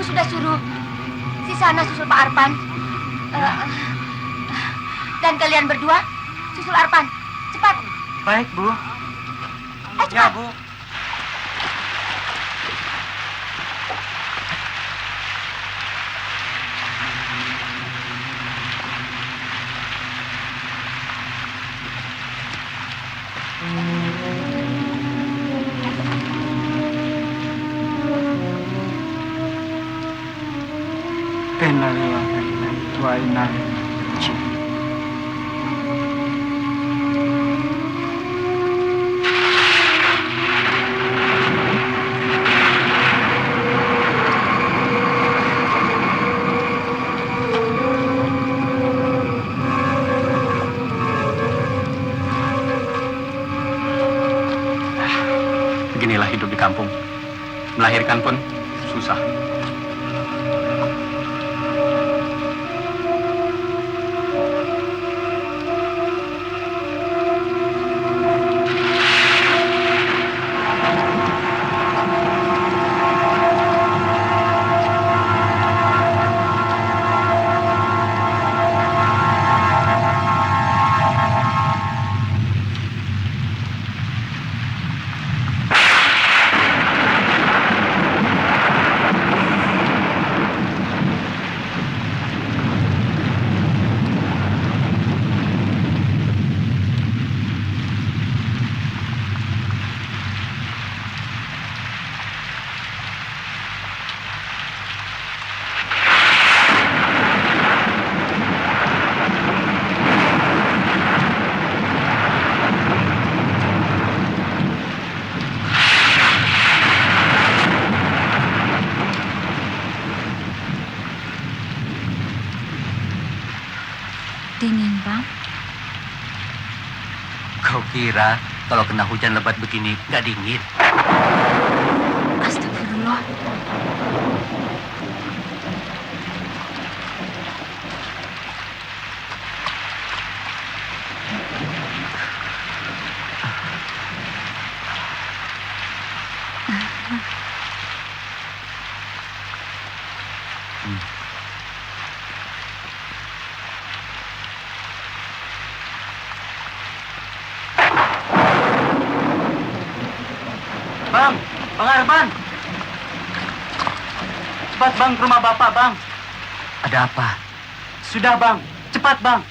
sudah suruh si Sana susul Pak Arpan. Dan kalian berdua susul Arpan. Cepat. Baik, Bu. Cepat. Ya, Bu. Innalillahi wa inna ilaihi raji'un. Beginilah hidup di kampung. Melahirkan pun susah. Dingin, Bang. Kau kira kalau kena hujan lebat begini nggak dingin? Astagfirullah. Bang Arban. Cepat, Bang, ke rumah Bapak, Bang. Ada apa? Sudah, Bang. Cepat, Bang.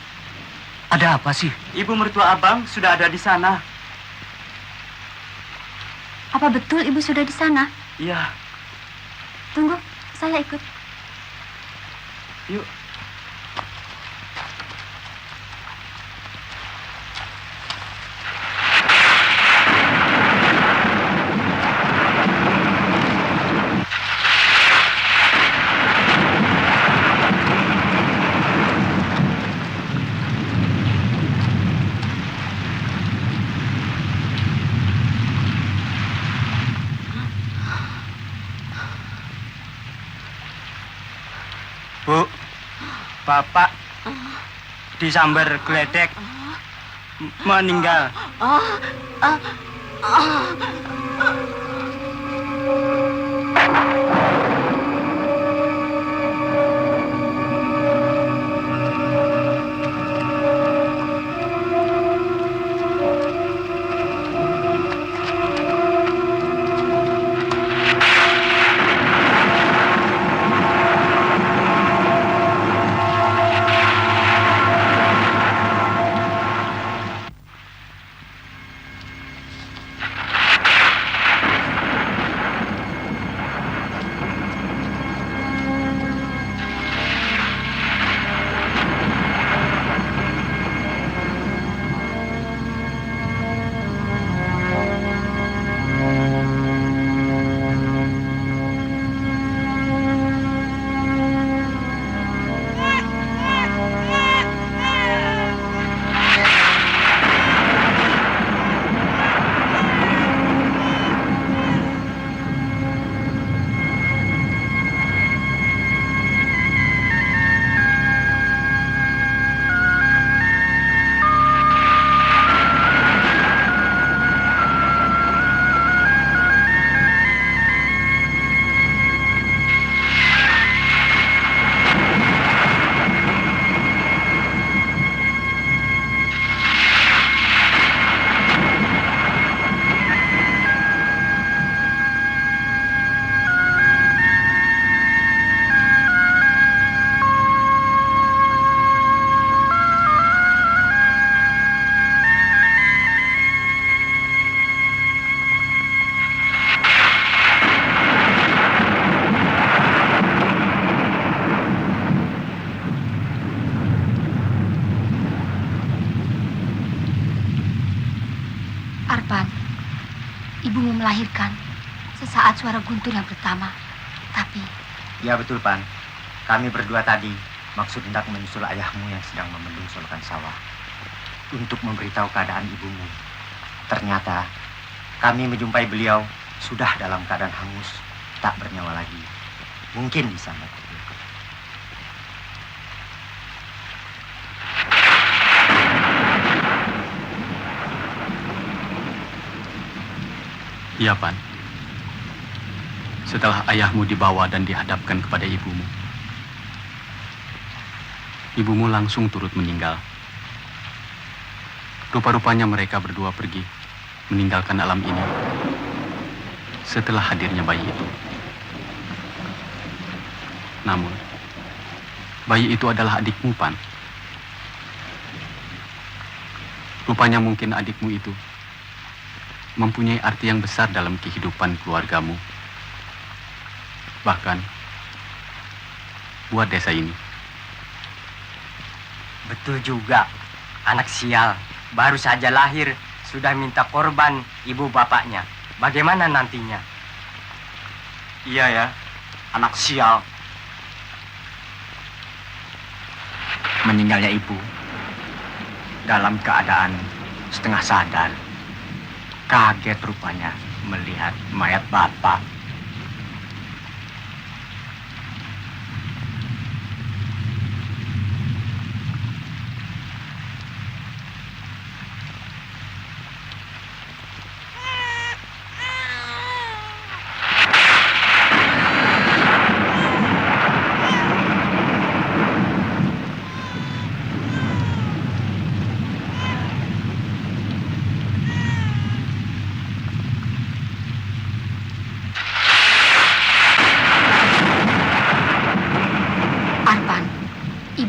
Ada apa sih? Ibu mertua Abang sudah ada di sana. Apa betul Ibu sudah di sana? Iya. Tunggu, saya ikut. Yuk. Bu, Bapak disambar geledek meninggal. melahirkan sesaat suara guntur yang pertama. Tapi... Ya betul, Pan. Kami berdua tadi maksud hendak menyusul ayahmu yang sedang membendung solokan sawah untuk memberitahu keadaan ibumu. Ternyata kami menjumpai beliau sudah dalam keadaan hangus, tak bernyawa lagi. Mungkin di sana. Iya, Pan. Setelah ayahmu dibawa dan dihadapkan kepada ibumu, ibumu langsung turut meninggal. Rupa-rupanya mereka berdua pergi meninggalkan alam ini setelah hadirnya bayi itu. Namun, bayi itu adalah adikmu, Pan. Rupanya mungkin adikmu itu mempunyai arti yang besar dalam kehidupan keluargamu. Bahkan, buat desa ini. Betul juga. Anak sial, baru saja lahir, sudah minta korban ibu bapaknya. Bagaimana nantinya? Iya ya, anak sial. Meninggalnya ibu dalam keadaan setengah sadar. Kaget rupanya melihat mayat bapak.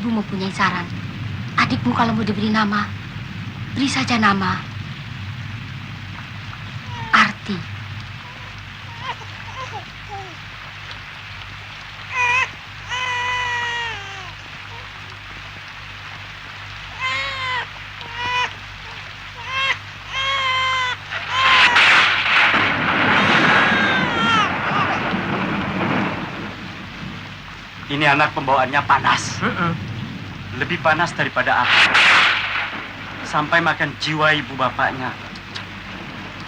Mempunyai saran. Adikmu kalau mau diberi nama, beri saja nama Arti. Ini anak pembawaannya panas. Lebih panas daripada aku. Sampai makan jiwa ibu bapaknya.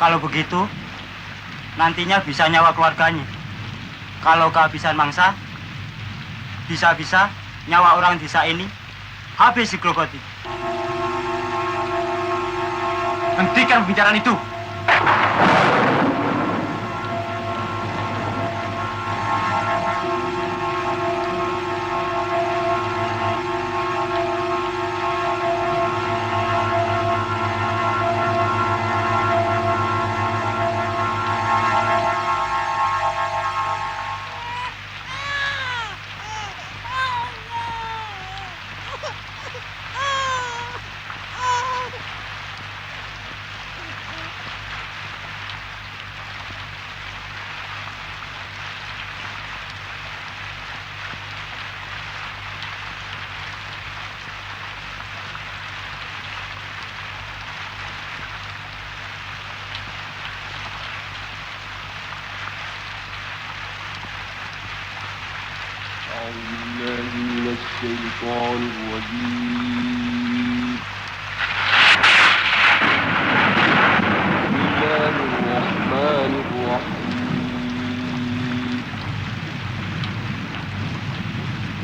Kalau begitu, nantinya bisa nyawa keluarganya. Kalau kehabisan mangsa, bisa-bisa nyawa orang desa ini habis digerogoti. Hentikan pembicaraan itu. الشيطان الرجيم بسم الله الرحمن الرحيم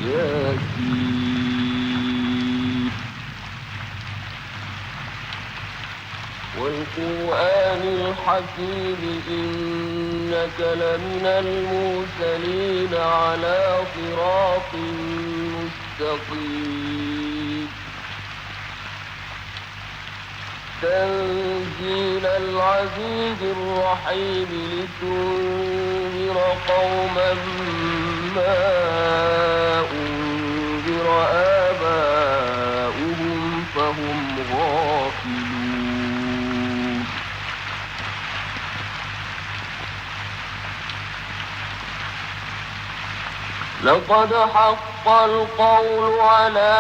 ياسين والقرآن الحكيم إنك لمن المرسلين على صراط مستقيم تنزيل العزيز الرحيم لتنذر قوما ما أنذر آباؤهم فهم غافلون لقد حق القول على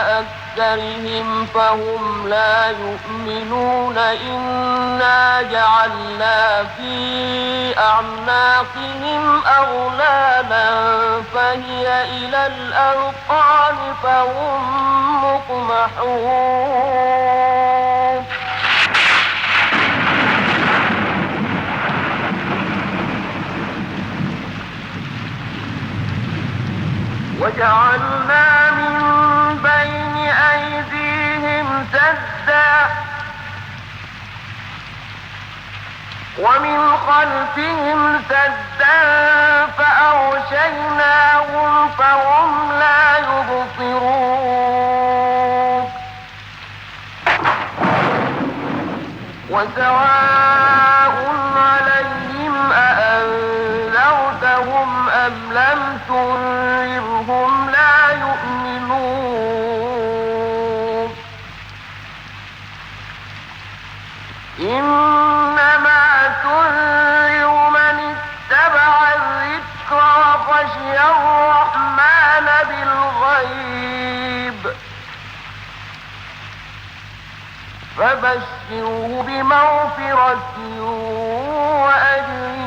أكثرهم فهم لا يؤمنون إنا جعلنا في أعناقهم أغلالا فهي إلى الأذقان فهم مقمحون وجعلنا من بين أيديهم سدا ومن خلفهم سدا فأغشيناهم فهم لا يبصرون وسواء عليهم أأنذرتهم أم لم تنذرهم لا يؤمنون إنما تنذر من اتبع الذكر وخشي الرحمن بالغيب فبشره بمغفرة وأجر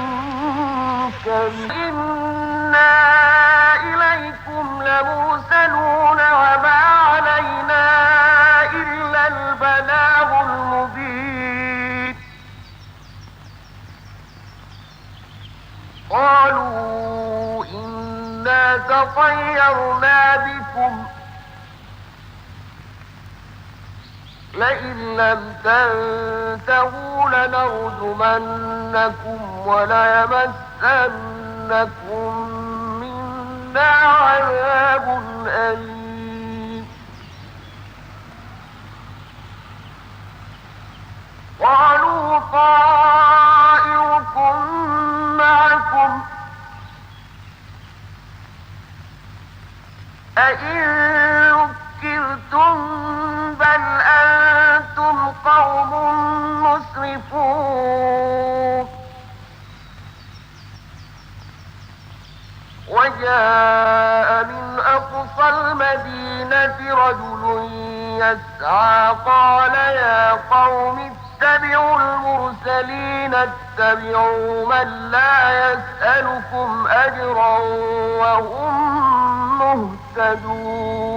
كريم إنا إليكم لمرسلون وما علينا إلا البلاغ المبين قالوا إنا تطيرنا بكم لئن لم تنتهوا لنرجمنكم وليمسنكم منا عذاب أليم قالوا طائركم معكم أئن ذكرتم بل أنتم قوم مسرفون وجاء من أقصى المدينة رجل يسعى قال يا قوم اتبعوا المرسلين اتبعوا من لا يسألكم أجرا وهم مهتدون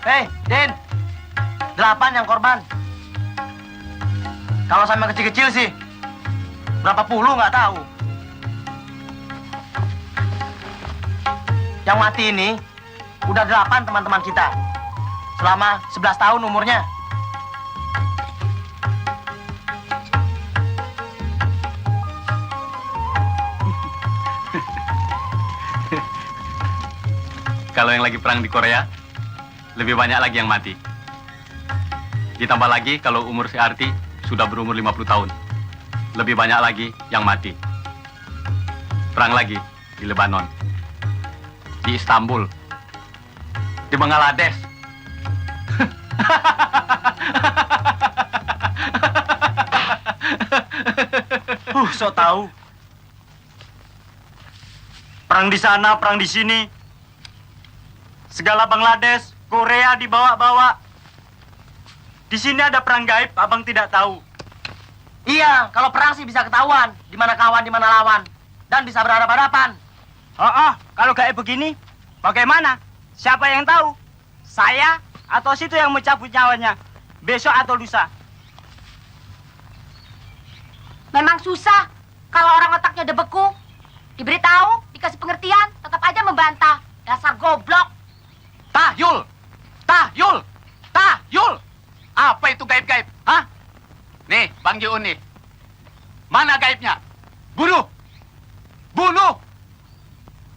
Hei, Din. 8 yang korban. Kalau sampai kecil-kecil sih, berapa puluh nggak tahu. Yang mati ini udah 8 teman-teman kita. Selama 11 tahun umurnya. Kalau yang lagi perang di Korea, lebih banyak lagi yang mati. Ditambah lagi kalau umur si Arti sudah berumur 50 tahun. Lebih banyak lagi yang mati. Perang lagi di Lebanon, di Istanbul, di Bangladesh. So tahu. Perang di sana, perang di sini. Segala Bangladesh, Korea dibawa-bawa. Di sini ada perang gaib, abang tidak tahu. Iya, kalau perang sih bisa ketahuan. Di mana kawan, di mana lawan. Dan bisa berhadapan-hadapan. Kalau gaib begini, bagaimana? Siapa yang tahu? Saya atau situ yang mencabut nyawanya? Besok atau lusa? Memang susah kalau orang otaknya udah beku. Diberitahu, dikasih pengertian, tetap aja membantah. Dasar goblok. Tahyul! Tahyul! Tahyul! Apa itu gaib-gaib? Hah? Nih, Bang Jiun nih. Mana gaibnya? Bunuh! Bunuh!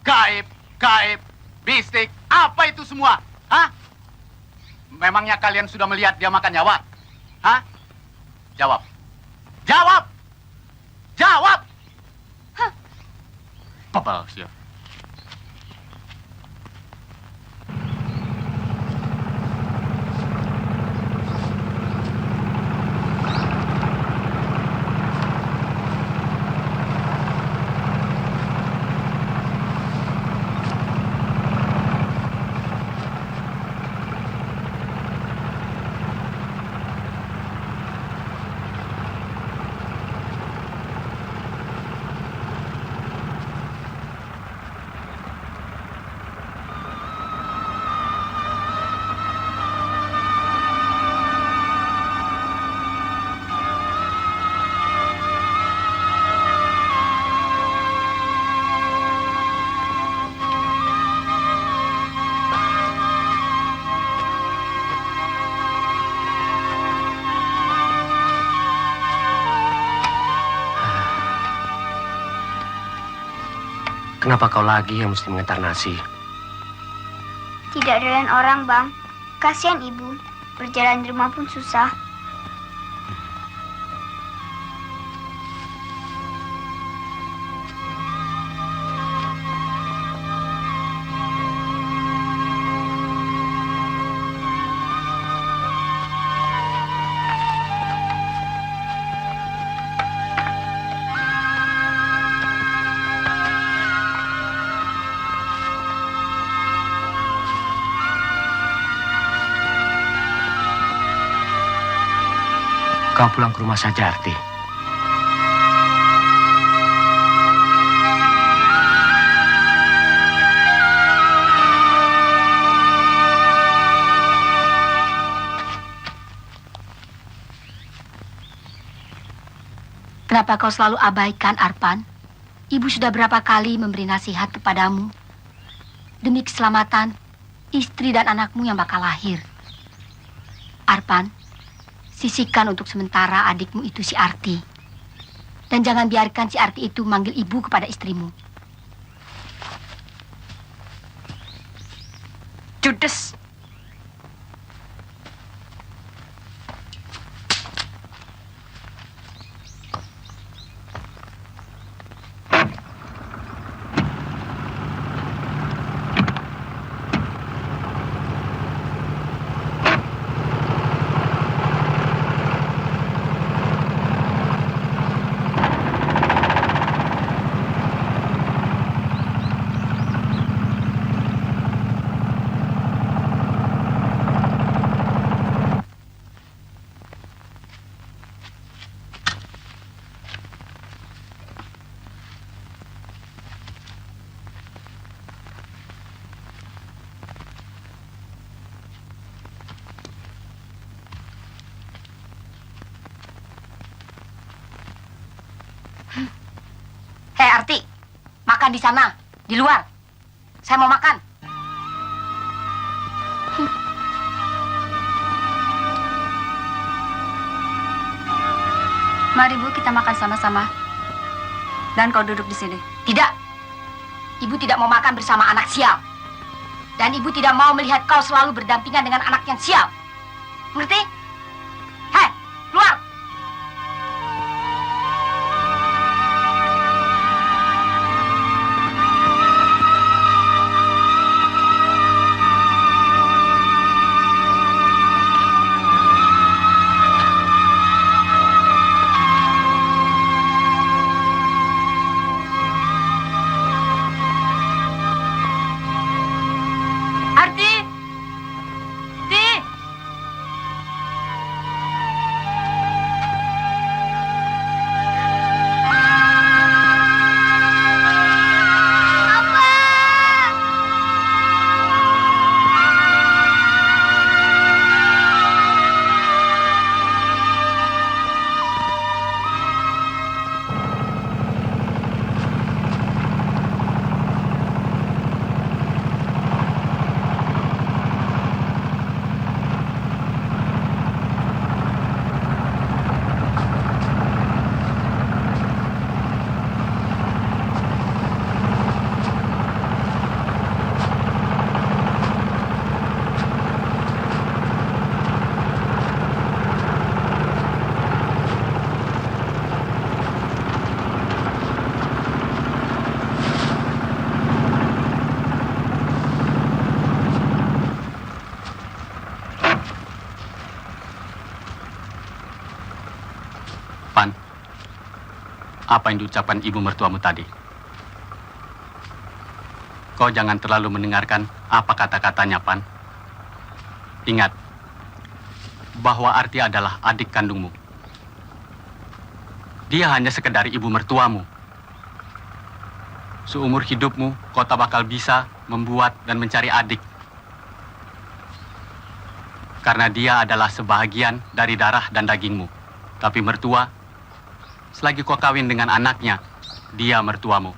Gaib, gaib, mistik, apa itu semua? Hah? Memangnya kalian sudah melihat dia makan nyawa? Hah? Jawab. Jawab! Jawab! Hah? Bebal sih. Kenapa kau lagi yang mesti mengantar nasi? Tidak ada lain orang, Bang. Kasihan ibu. Berjalan di rumah pun susah. Kau pulang ke rumah saja, Arti. Kenapa kau selalu abaikan, Arpan? Ibu sudah berapa kali memberi nasihat kepadamu demi keselamatan istri dan anakmu yang bakal lahir. Arpan, sisihkan untuk sementara adikmu itu si Arti. Dan jangan biarkan si Arti itu manggil ibu kepada istrimu. Judes. Hei Arti, makan di sana, di luar. Saya mau makan. Mari Bu, kita makan sama-sama. Dan kau duduk di sini. Tidak. Ibu tidak mau makan bersama anak sial. Dan ibu tidak mau melihat kau selalu berdampingan dengan anak yang sial. Mengerti? Hei, keluar! Pan, apa yang diucapkan ibu mertuamu tadi? Kau jangan terlalu mendengarkan apa kata-katanya, Pan. Ingat, bahwa Arti adalah adik kandungmu. Dia hanya sekedar ibu mertuamu. Seumur hidupmu, kau tak bakal bisa membuat dan mencari adik. Karena dia adalah sebahagian dari darah dan dagingmu. Tapi mertua, selagi kau kawin dengan anaknya, dia mertuamu.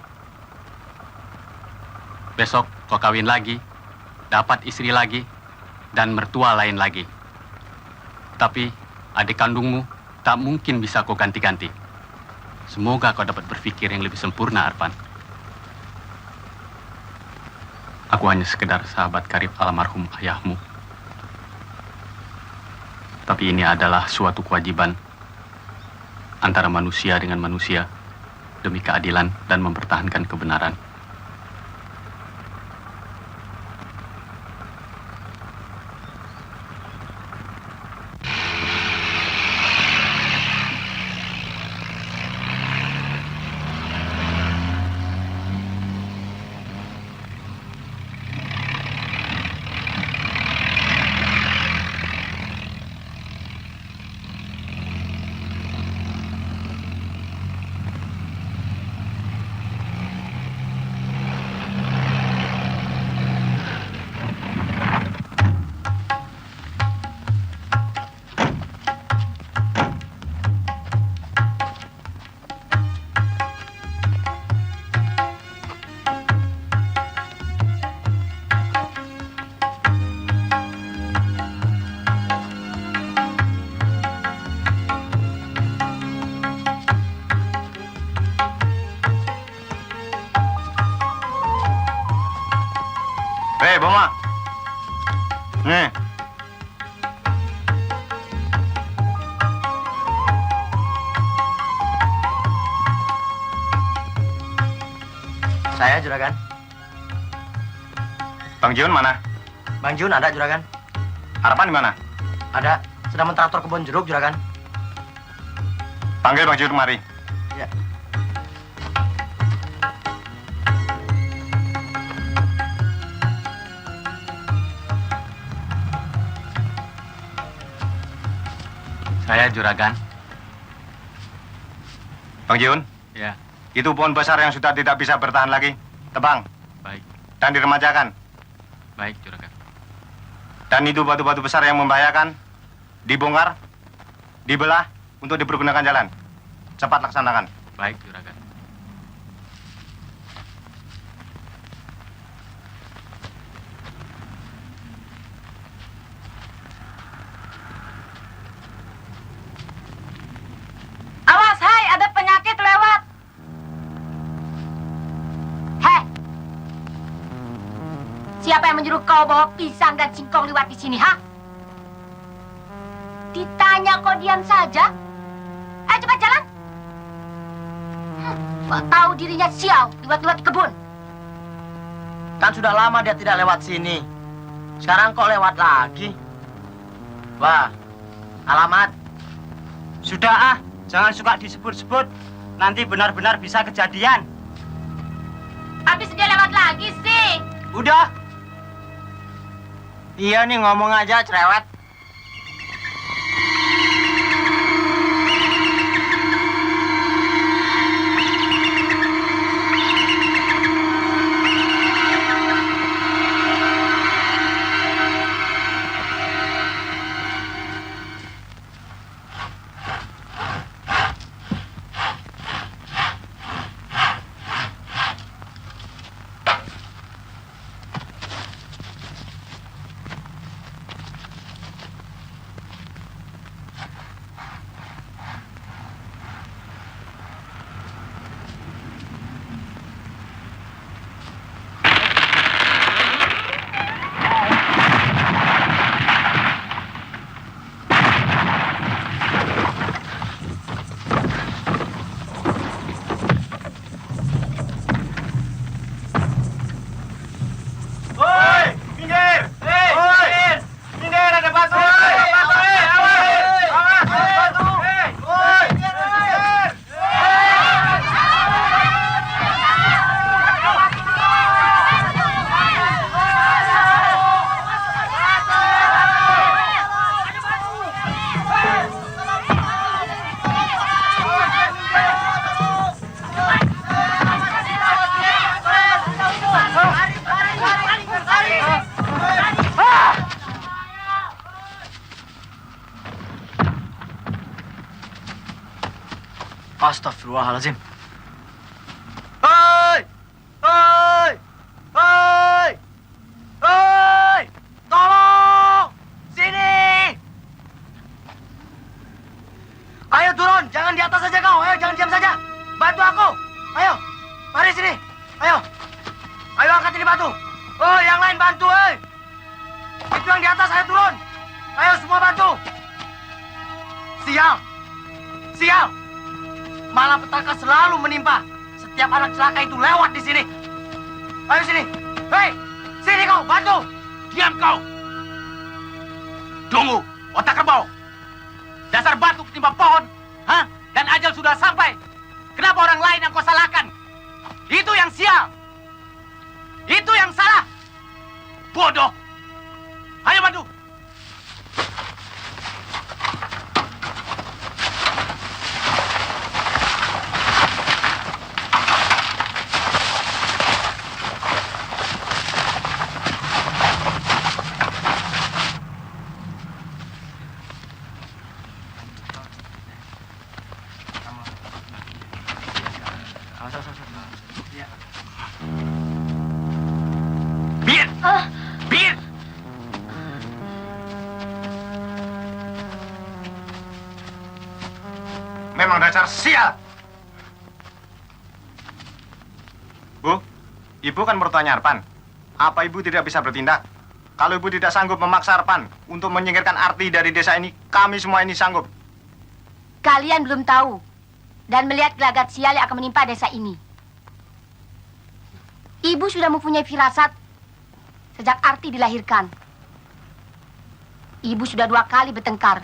Besok kau kawin lagi, dapat istri lagi, dan mertua lain lagi. Tapi adik kandungmu tak mungkin bisa kau ganti-ganti. Semoga kau dapat berpikir yang lebih sempurna, Arpan. Aku hanya sekedar sahabat karib almarhum ayahmu. Tapi ini adalah suatu kewajiban antara manusia dengan manusia demi keadilan dan mempertahankan kebenaran. Hei, Boma. Nih. Saya, Juragan. Bang Jun mana? Bang Jun ada, Juragan. Harapan di mana? Ada. Sedang mentraktor kebun jeruk, Juragan. Panggil Bang Jun kemari. Ya. Saya Juragan. Bang Jun, Ya, itu pohon besar yang sudah tidak bisa bertahan lagi. Tebang baik. dan diremajakan. Baik, Juragan. Dan itu batu-batu besar yang membahayakan dibongkar, dibelah untuk dipergunakan jalan. Cepat laksanakan. Baik, Juragan. Awas, hai, ada penyakit lewat. Hei, siapa yang menyuruh kau bawa pisang dan singkong lewat di sini, ha? Ditanya kau diam saja. Ayo cepat jalan. Kau tahu dirinya sial lewat-lewat kebun. Kan sudah lama dia tidak lewat sini. Sekarang kok lewat lagi? Wah, alamat. Sudah jangan suka disebut-sebut. Nanti benar-benar bisa kejadian. Habis dia lewat lagi sih. Udah, Iya nih ngomong aja cerewet. Astagfirullahaladzim. Hei! Hei! Hei! Hei! Tolong! Sini! Ayo turun, jangan di atas saja kau. Ayo, jangan diam saja. Bantu aku. Ayo, mari sini. Ayo. Ayo angkat ini batu. Oh, yang lain bantu, hei. Itu yang di atas, ayo turun. Ayo semua bantu. Sial. Sial. Malapetaka selalu menimpa. Setiap anak celaka itu lewat di sini. Ayo sini. Hei, sini kau, bantu. Diam kau! Tunggu, otak kerbau! Dasar batu ketimpa pohon, hah? Dan ajal sudah sampai. Kenapa orang lain yang kau salahkan? Itu yang sial. Itu yang salah. Bodoh. Ayo bantu. Bir! Memang dasar sial. Bu, ibu kan mertuanya Arpan. Apa ibu tidak bisa bertindak? Kalau ibu tidak sanggup memaksa Arpan untuk menyingkirkan Arti dari desa ini, kami semua ini sanggup. Kalian belum tahu dan melihat gelagat sial yang akan menimpa desa ini. Ibu sudah mempunyai firasat sejak Arti dilahirkan. Ibu sudah 2 kali bertengkar.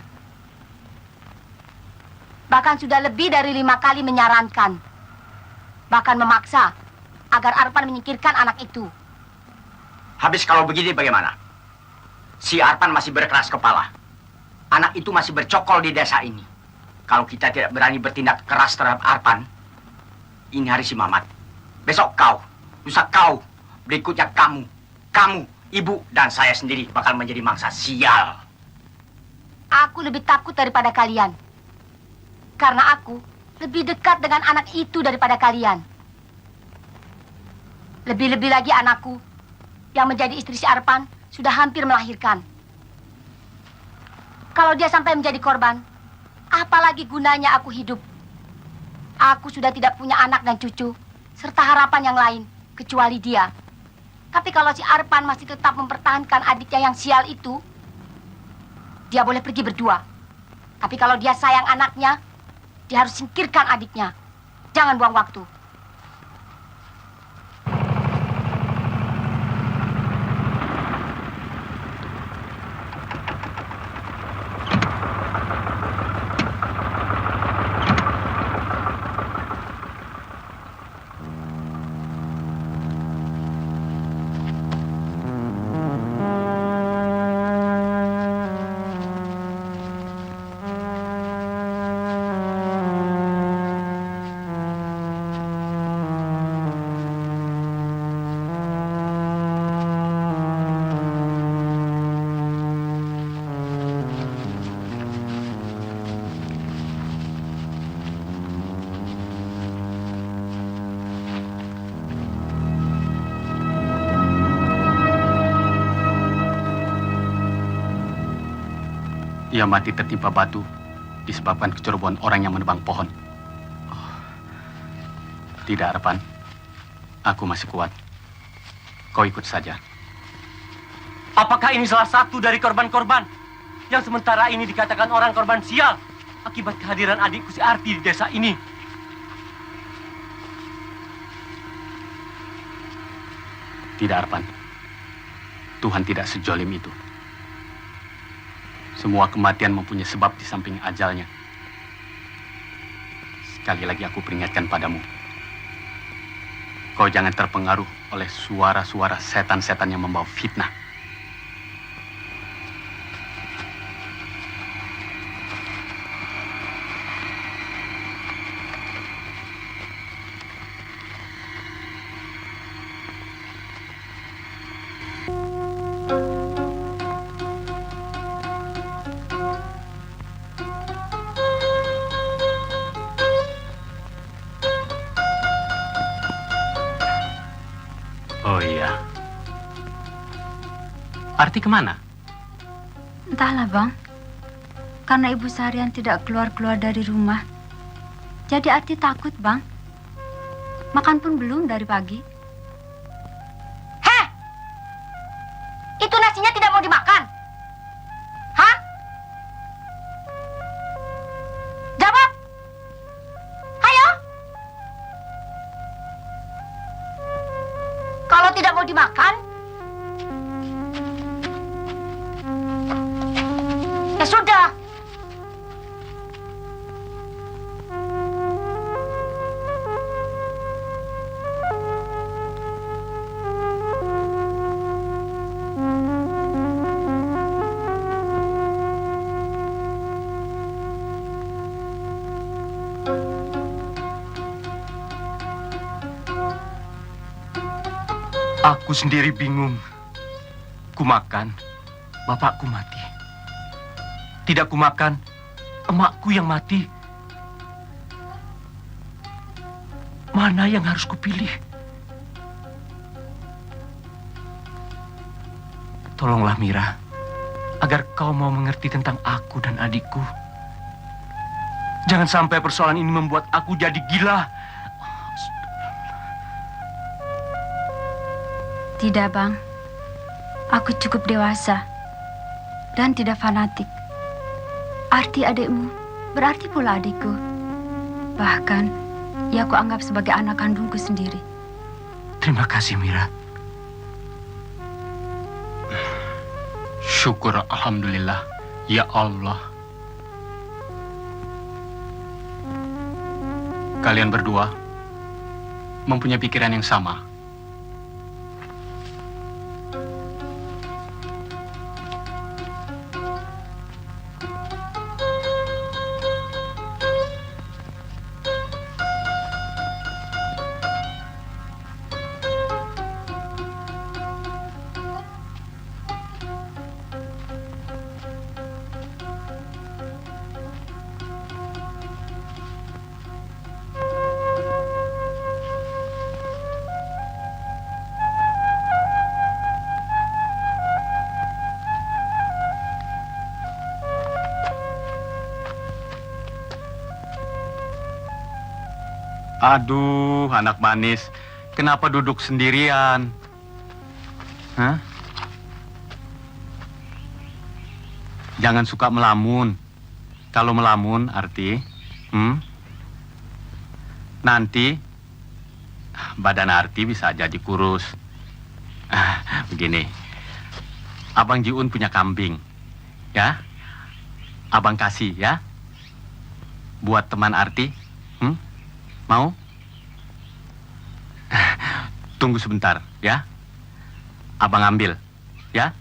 Bahkan sudah lebih dari 5 kali menyarankan. Bahkan memaksa agar Arpan menyingkirkan anak itu. Habis kalau begini bagaimana? Si Arpan masih berkeras kepala. Anak itu masih bercokol di desa ini. Kalau kita tidak berani bertindak keras terhadap Arpan, ini hari si Mamat. Besok kau, lusa kau, berikutnya kamu, ibu, dan saya sendiri bakal menjadi mangsa sial. Aku lebih takut daripada kalian. Karena aku lebih dekat dengan anak itu daripada kalian. Lebih-lebih lagi anakku yang menjadi istri si Arpan sudah hampir melahirkan. Kalau dia sampai menjadi korban, apalagi gunanya aku hidup? Aku sudah tidak punya anak dan cucu, serta harapan yang lain, kecuali dia. Tapi kalau si Arpan masih tetap mempertahankan adiknya yang sial itu, dia boleh pergi berdua. Tapi kalau dia sayang anaknya, dia harus singkirkan adiknya. Jangan buang waktu. Ia mati tertimpa batu disebabkan kecerobohan orang yang menebang pohon. Tidak, Arpan. Aku masih kuat. Kau ikut saja. Apakah ini salah satu dari korban-korban yang sementara ini dikatakan orang korban sial akibat kehadiran adikku si Arti di desa ini? Tidak, Arpan. Tuhan tidak sejolim itu. Semua kematian mempunyai sebab di samping ajalnya. Sekali lagi aku peringatkan padamu. Kau jangan terpengaruh oleh suara-suara setan-setan yang membawa fitnah. Arti kemana? Entahlah, Bang. Karena ibu seharian tidak keluar-keluar dari rumah. Jadi Arti takut, Bang. Makan pun belum dari pagi. Heh! Itu nasinya tidak mau dimakan? Hah? Jawab! Ayo! Kalau tidak mau dimakan, ya sudah. Aku sendiri bingung. Ku makan, bapakku mati. Tidak ku makan, emakku yang mati. Mana yang harus kupilih? Tolonglah Mira, agar kau mau mengerti tentang aku dan adikku. Jangan sampai persoalan ini membuat aku jadi gila. Tidak, Bang. Aku cukup dewasa dan tidak fanatik. Arti adikmu berarti pula adikku. Bahkan, ia aku anggap sebagai anak kandungku sendiri. Terima kasih, Mira. Syukur alhamdulillah. Ya Allah. Kalian berdua mempunyai pikiran yang sama. Aduh, anak manis. Kenapa duduk sendirian? Hah? Jangan suka melamun. Kalau melamun, Arti, nanti badan Arti bisa jadi kurus. Begini, Abang Jiun punya kambing, ya? Abang kasih, ya? Buat teman Arti, mau? Tunggu sebentar, ya? Abang ambil, ya?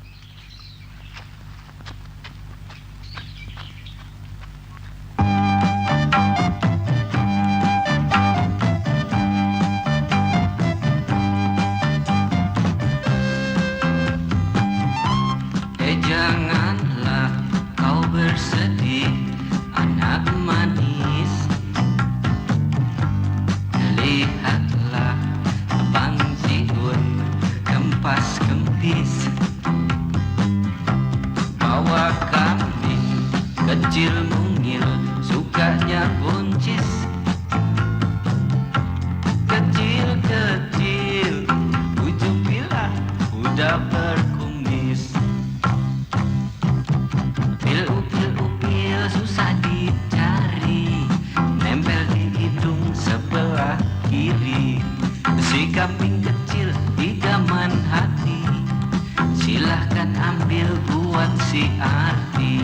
Janganlah kau bersedih, anak manis. Lihatlah Abang Jiun kempas kempis, bawa kambing kecil mungil, sukanya buncis. Kecil-kecil, ujung pilah udah berkumis. Upil-upil susah dicari, nempel di hidung sebelah kiri. Si kambing kecil idaman hati, silahkan ambil buat si Arti.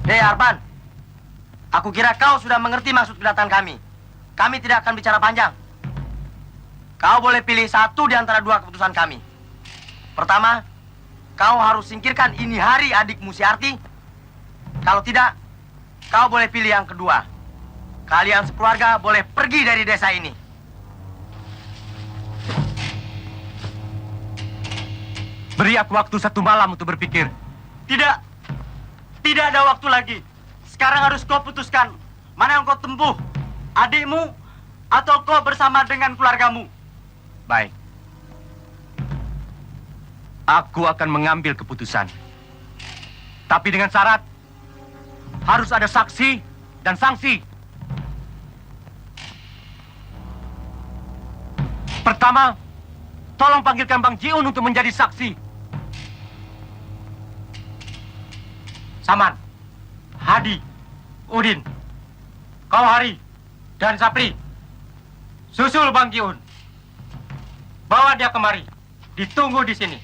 Hei Arpan, aku kira kau sudah mengerti maksud kedatangan kami. Kami tidak akan bicara panjang. Kau boleh pilih satu di antara dua keputusan kami. Pertama, kau harus singkirkan ini hari adikmu si Arti. Kalau tidak, kau boleh pilih yang kedua. Kalian sekeluarga boleh pergi dari desa ini. Beri aku waktu 1 malam untuk berpikir. Tidak. Tidak ada waktu lagi. Sekarang harus kau putuskan. Mana yang kau tempuh? Adikmu atau kau bersama dengan keluargamu? Baik. Aku akan mengambil keputusan. Tapi dengan syarat harus ada saksi dan sanksi. Pertama, tolong panggilkan Bang Jiun untuk menjadi saksi. Saman, Hadi, Udin, kau Hari, dan Sapri. Susul Bang Jiun. Bawa dia kemari. Ditunggu di sini.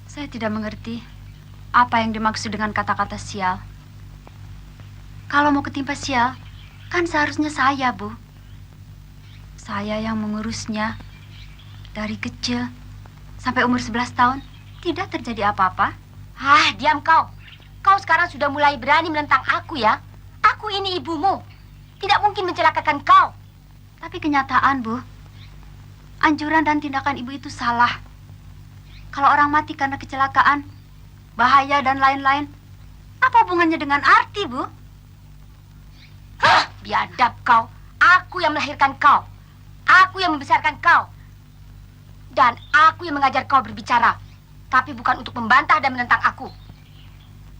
Saya tidak mengerti apa yang dimaksud dengan kata-kata sial. Kalau mau ketimpa sial, kan seharusnya saya, Bu. Saya yang mengurusnya dari kecil sampai umur 11 tahun. Tidak terjadi apa-apa. Diam kau. Kau sekarang sudah mulai berani menentang aku ya. Aku ini ibumu. Tidak mungkin mencelakakan kau. Tapi kenyataan, Bu, anjuran dan tindakan ibu itu salah. Kalau orang mati karena kecelakaan, bahaya dan lain-lain, apa hubungannya dengan Arti, Bu? Biadab kau. Aku yang melahirkan kau. Aku yang membesarkan kau. Dan aku yang mengajar kau berbicara. Tapi bukan untuk membantah dan menentang aku.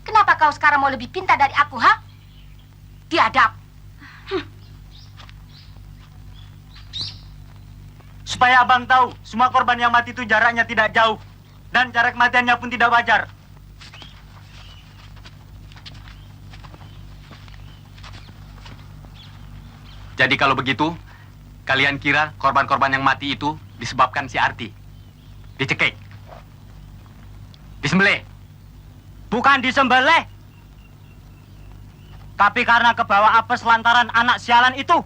Kenapa kau sekarang mau lebih pintar dari aku, ha? Biadab. Supaya abang tahu, semua korban yang mati itu jaraknya tidak jauh. Dan cara kematiannya pun tidak wajar. Jadi kalau begitu, kalian kira korban-korban yang mati itu disebabkan si Arti? Dicekik? Disembelih? Bukan disembelih. Tapi karena kebawa apes lantaran anak sialan itu.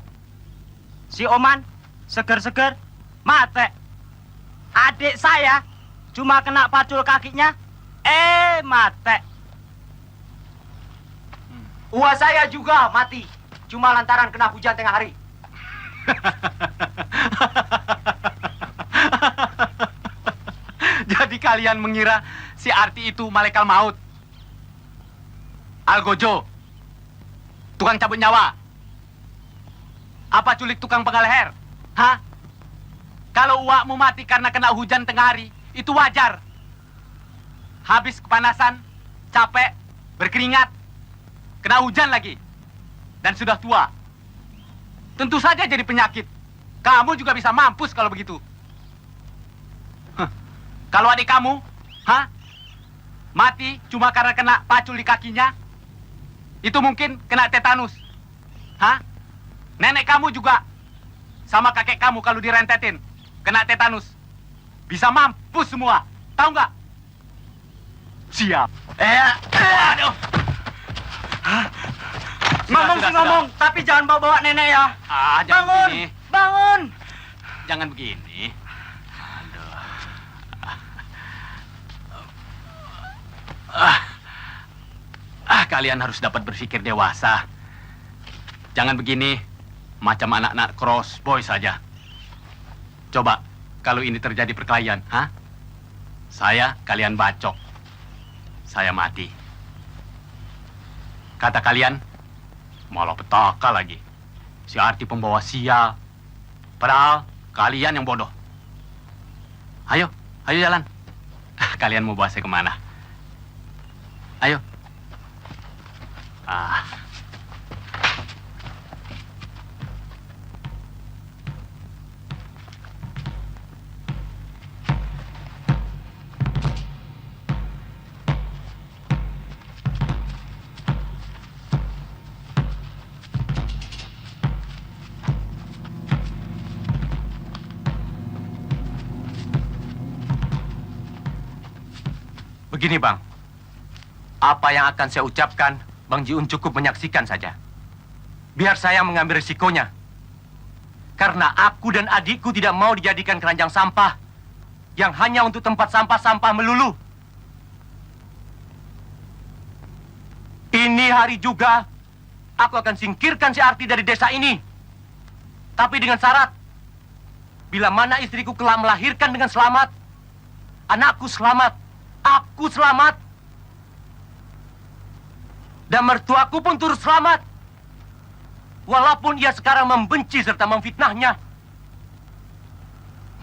Si Oman, seger-seger, mati. Adik saya cuma kena pacul kakinya, mati. Uwa saya juga mati. Cuma lantaran kena hujan tengah hari. Jadi kalian mengira si Arti itu malaikat maut? Algojo, tukang cabut nyawa? Apa culik tukang penggal leher? Hah? Kalau uakmu mati karena kena hujan tengah hari, itu wajar. Habis kepanasan, capek, berkeringat, kena hujan lagi, dan sudah tua. Tentu saja jadi penyakit. Kamu juga bisa mampus kalau begitu. Kalau adik kamu, mati cuma karena kena pacul di kakinya, itu mungkin kena tetanus. Nenek kamu juga sama kakek kamu kalau direntetin kena tetanus. Bisa mampus semua, tahu nggak? Siap. Aduh. Ngomong sih ngomong, tapi jangan bawa-bawa nenek ya. Jangan Bangun, begini. bangun. Jangan begini. Kalian harus dapat berpikir dewasa. Jangan begini, macam anak-anak cross boy saja. Coba, kalau ini terjadi perkelahian, saya kalian bacok. Saya mati. Kata kalian, malah petaka lagi. Si Arti pembawa sial. Padahal kalian yang bodoh. Ayo, ayo jalan. Kalian mau bawa saya kemana? Ayo. Begini, Bang. Apa yang akan saya ucapkan, Bang Jiun cukup menyaksikan saja. Biar saya mengambil risikonya. Karena aku dan adikku tidak mau dijadikan keranjang sampah yang hanya untuk tempat sampah-sampah melulu. Ini hari juga aku akan singkirkan si Arti dari desa ini. Tapi dengan syarat, bila mana istriku kelak melahirkan dengan selamat, anakku selamat, aku selamat, dan mertuaku pun turut selamat. Walaupun ia sekarang membenci serta memfitnahnya,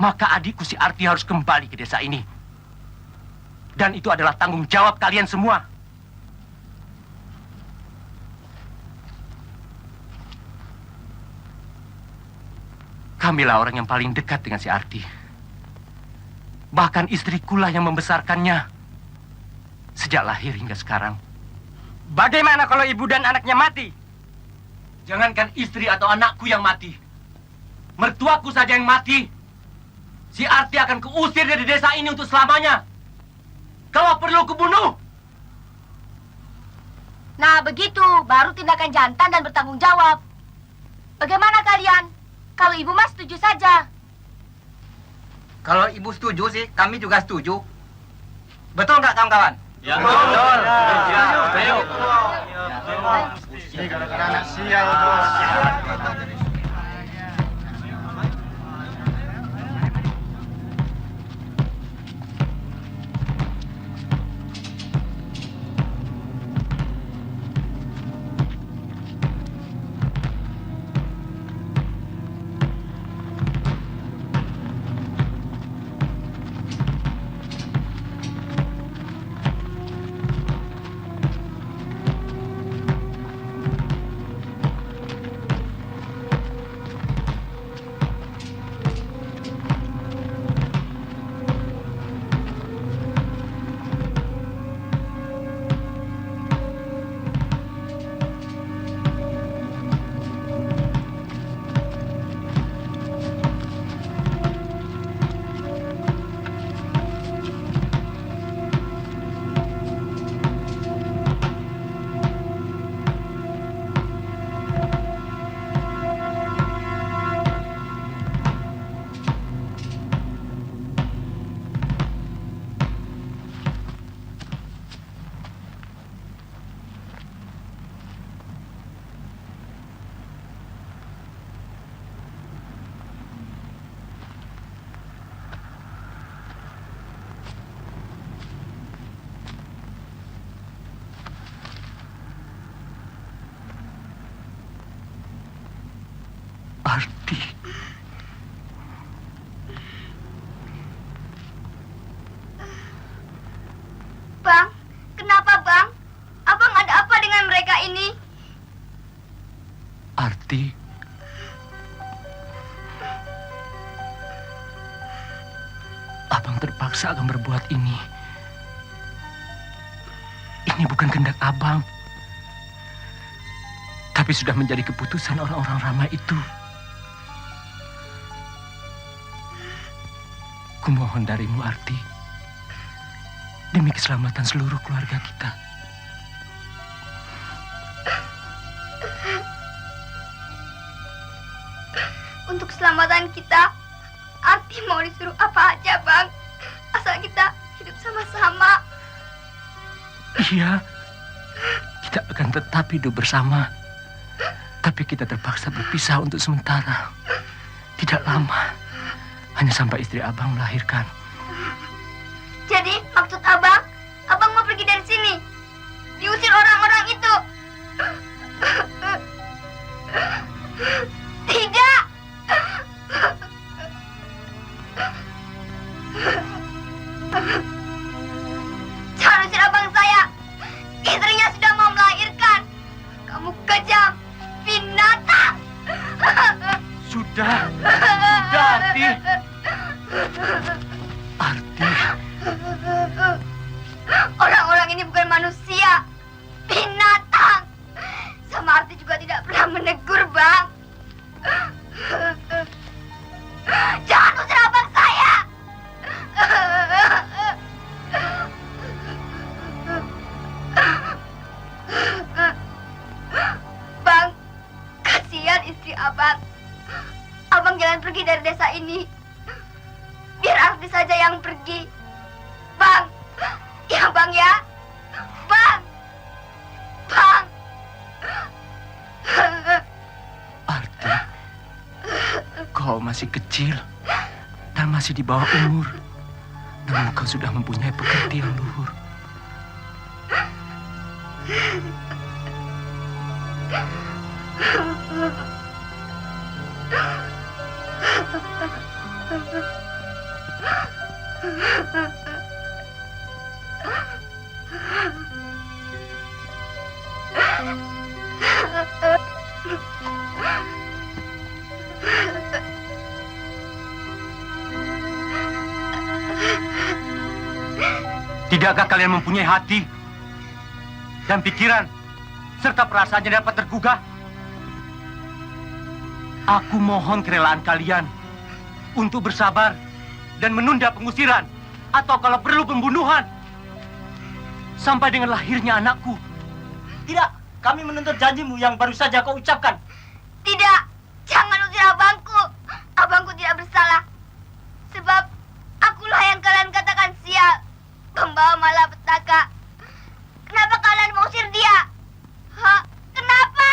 maka adikku si Arti harus kembali ke desa ini. Dan itu adalah tanggung jawab kalian semua. Kamilah orang yang paling dekat dengan si Arti. Bahkan istrikulah yang membesarkannya sejak lahir hingga sekarang. Bagaimana kalau ibu dan anaknya mati? Jangankan istri atau anakku yang mati, mertuaku saja yang mati, si Arti akan kuusir dari desa ini untuk selamanya. Kalau perlu kubunuh. Nah, begitu baru tindakan jantan dan bertanggung jawab. Bagaimana kalian? Kalau ibu mas setuju saja. Kalau ibu setuju sih, kami juga setuju. Betul nggak kawan-kawan? Ya. Betul. Ayo. Ini gara-gara anak sial, Bos. Arti. Bang, kenapa bang? Abang ada apa dengan mereka ini? Arti. Abang terpaksa akan berbuat ini. Ini bukan kehendak abang. Tapi sudah menjadi keputusan orang-orang ramai itu. Kumohon darimu, Arti. Demi keselamatan seluruh keluarga kita. Untuk keselamatan kita, Arti mau disuruh apa aja bang. Asal kita hidup sama-sama. Iya, kita akan tetap hidup bersama. Tapi kita terpaksa berpisah untuk sementara. Tidak lama. Hanya sampai istri abang melahirkan. Jadi maksud abang mau pergi dari sini. Diusir orang-orang itu. Tidak. Jangan usir abang saya. Istrinya sudah mau melahirkan. Kamu kejam, binatang. Sudah, Arti. Arti. Orang-orang ini bukan manusia, binatang. Sama Arti juga tidak pernah menegur, Bang. Jangan usir abang saya. Bang. Abang jangan pergi dari desa ini. Biar Arti saja yang pergi. Bang. Ya Bang ya. Bang. Bang. Arti, kau masih kecil dan masih di bawah umur. Namun kau sudah mempunyai pekerti yang luhur. Tidakkah kalian mempunyai hati dan pikiran serta perasaannya dapat tergugah? Aku mohon kerelaan kalian untuk bersabar dan menunda pengusiran atau kalau perlu pembunuhan sampai dengan lahirnya anakku. Tidak, kami menuntut janjimu yang baru saja kau ucapkan. Tidak. Jangan usir abangku. Abangku tidak bersalah. Sebab akulah yang kalian katakan sial. Pembawa malapetaka. Kenapa kalian mengusir dia? Hah? Kenapa?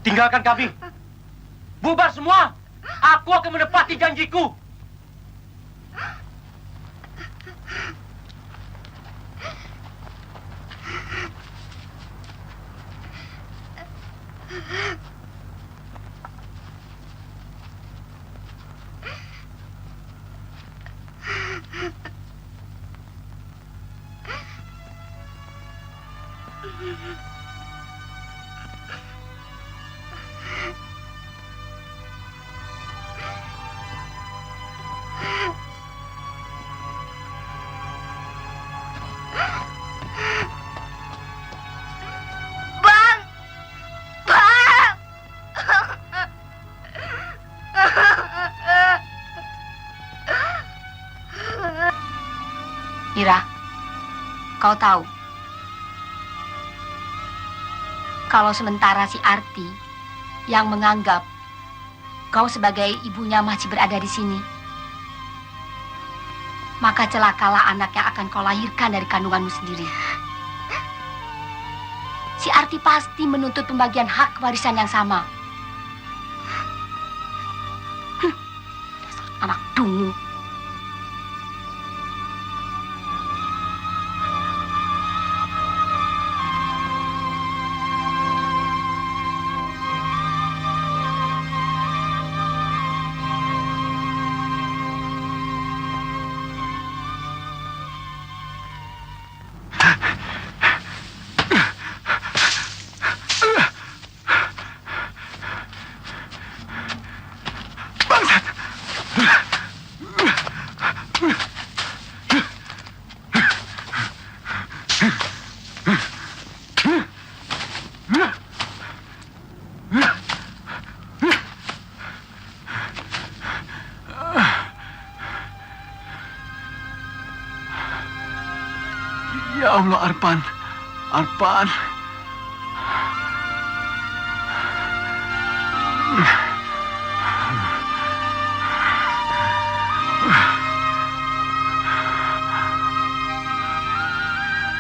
Tinggalkan kami. Bubar semua. Aku akan menepati janjiku. Bang! Bang! Ira, kau tahu, kalau sementara si Arti yang menganggap kau sebagai ibunya masih berada di sini, maka celakalah anak yang akan kau lahirkan dari kandunganmu sendiri. Si Arti pasti menuntut pembagian hak warisan yang sama. Dasar anak dungu. Ya Allah, Arpan. Arpan.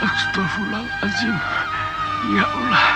Astagfirullahaladzim. Ya Allah.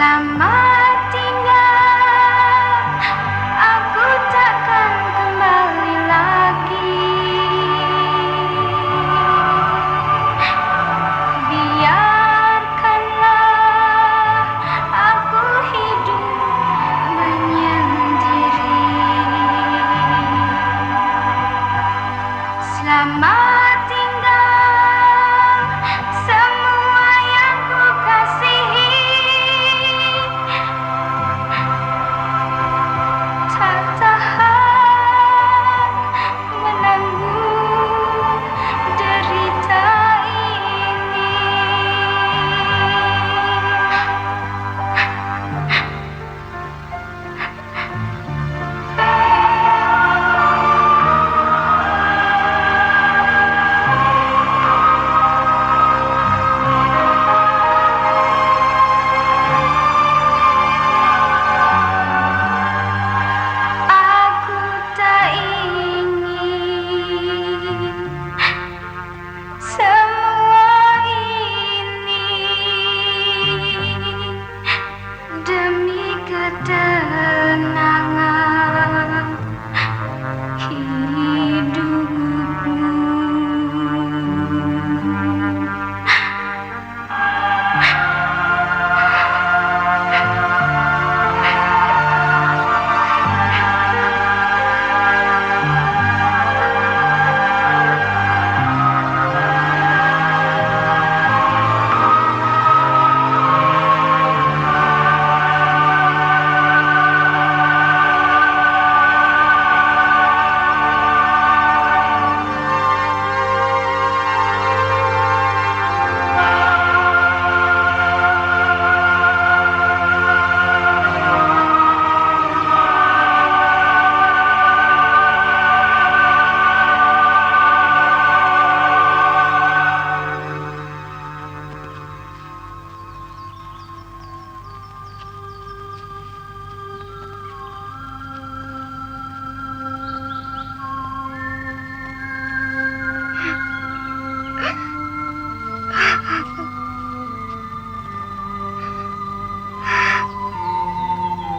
Selamat tinggal, aku takkan kembali lagi. Biarkanlah aku hidup menyendiri. Selamat tinggal, semua yang ku kasihi. Tak tahan menanggung derita ini. Aku tak ingin semua ini demi ketenangan hidupmu.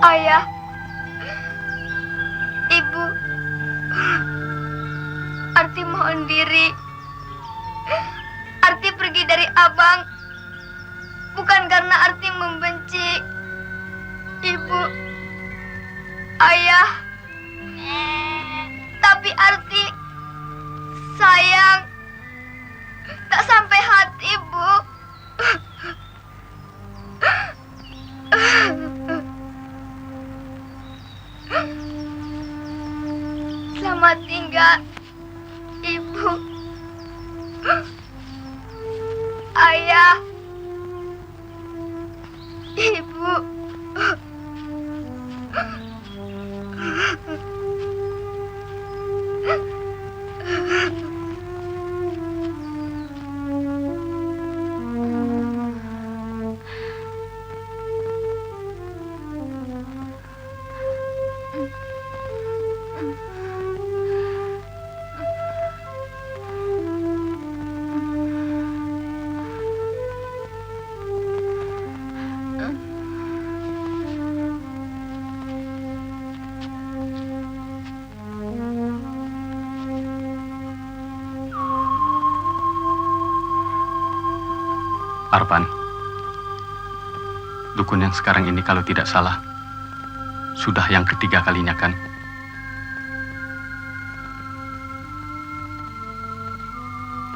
Ayah, Ibu, Arti mohon diri. Arti pergi dari Abang bukan karena Arti membenci Ibu, Ayah, tapi Arti sayang tak sampai hati, Bu. Selamat tinggal, Ibu, Ayah, Ibu. Arpan, dukun yang sekarang ini kalau tidak salah, sudah yang ketiga kalinya kan?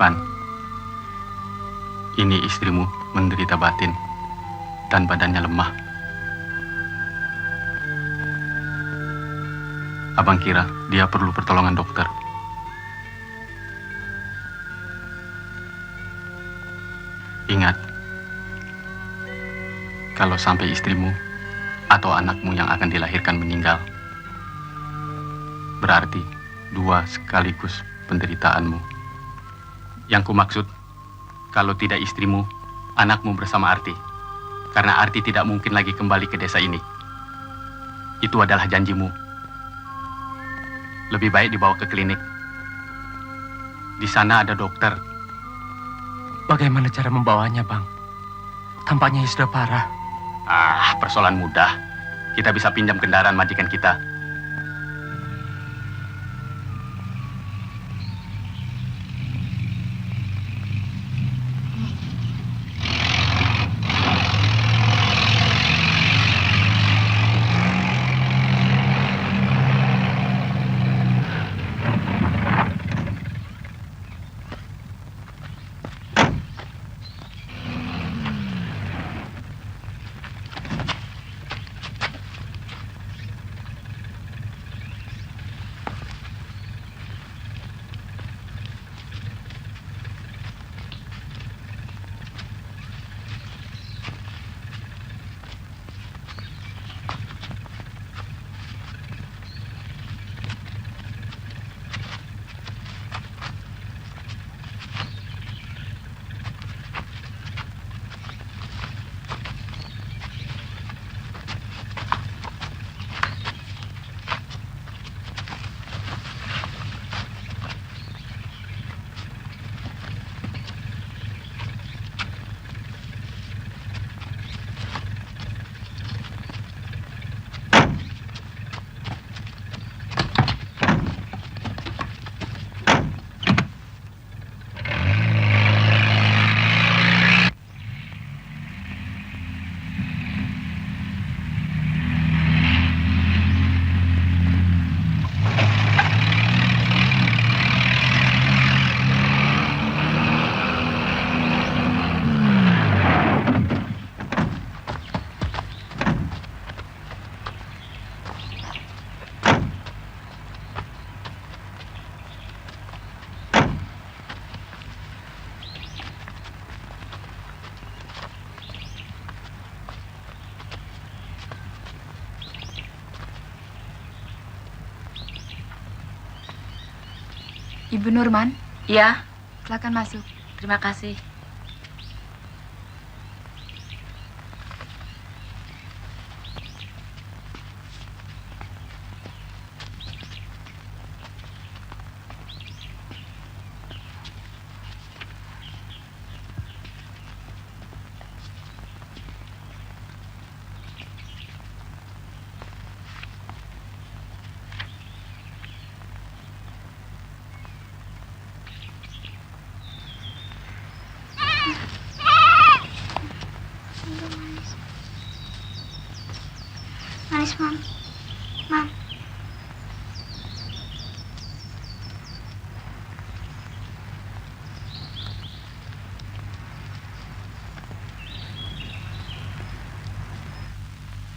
Pan, ini istrimu menderita batin dan badannya lemah. Abang kira dia perlu pertolongan dokter. Ingat, kalau sampai istrimu atau anakmu yang akan dilahirkan meninggal, berarti dua sekaligus penderitaanmu. Yang kumaksud, kalau tidak istrimu, anakmu bersama Arti. Karena Arti tidak mungkin lagi kembali ke desa ini. Itu adalah janjimu. Lebih baik dibawa ke klinik. Di sana ada dokter. Bagaimana cara membawanya, Bang? Tampaknya sudah parah. Persoalan mudah. Kita bisa pinjam kendaraan majikan kita. Ibu Nurman, Ya, silakan masuk. terima kasih. Manis, Mam. Mam.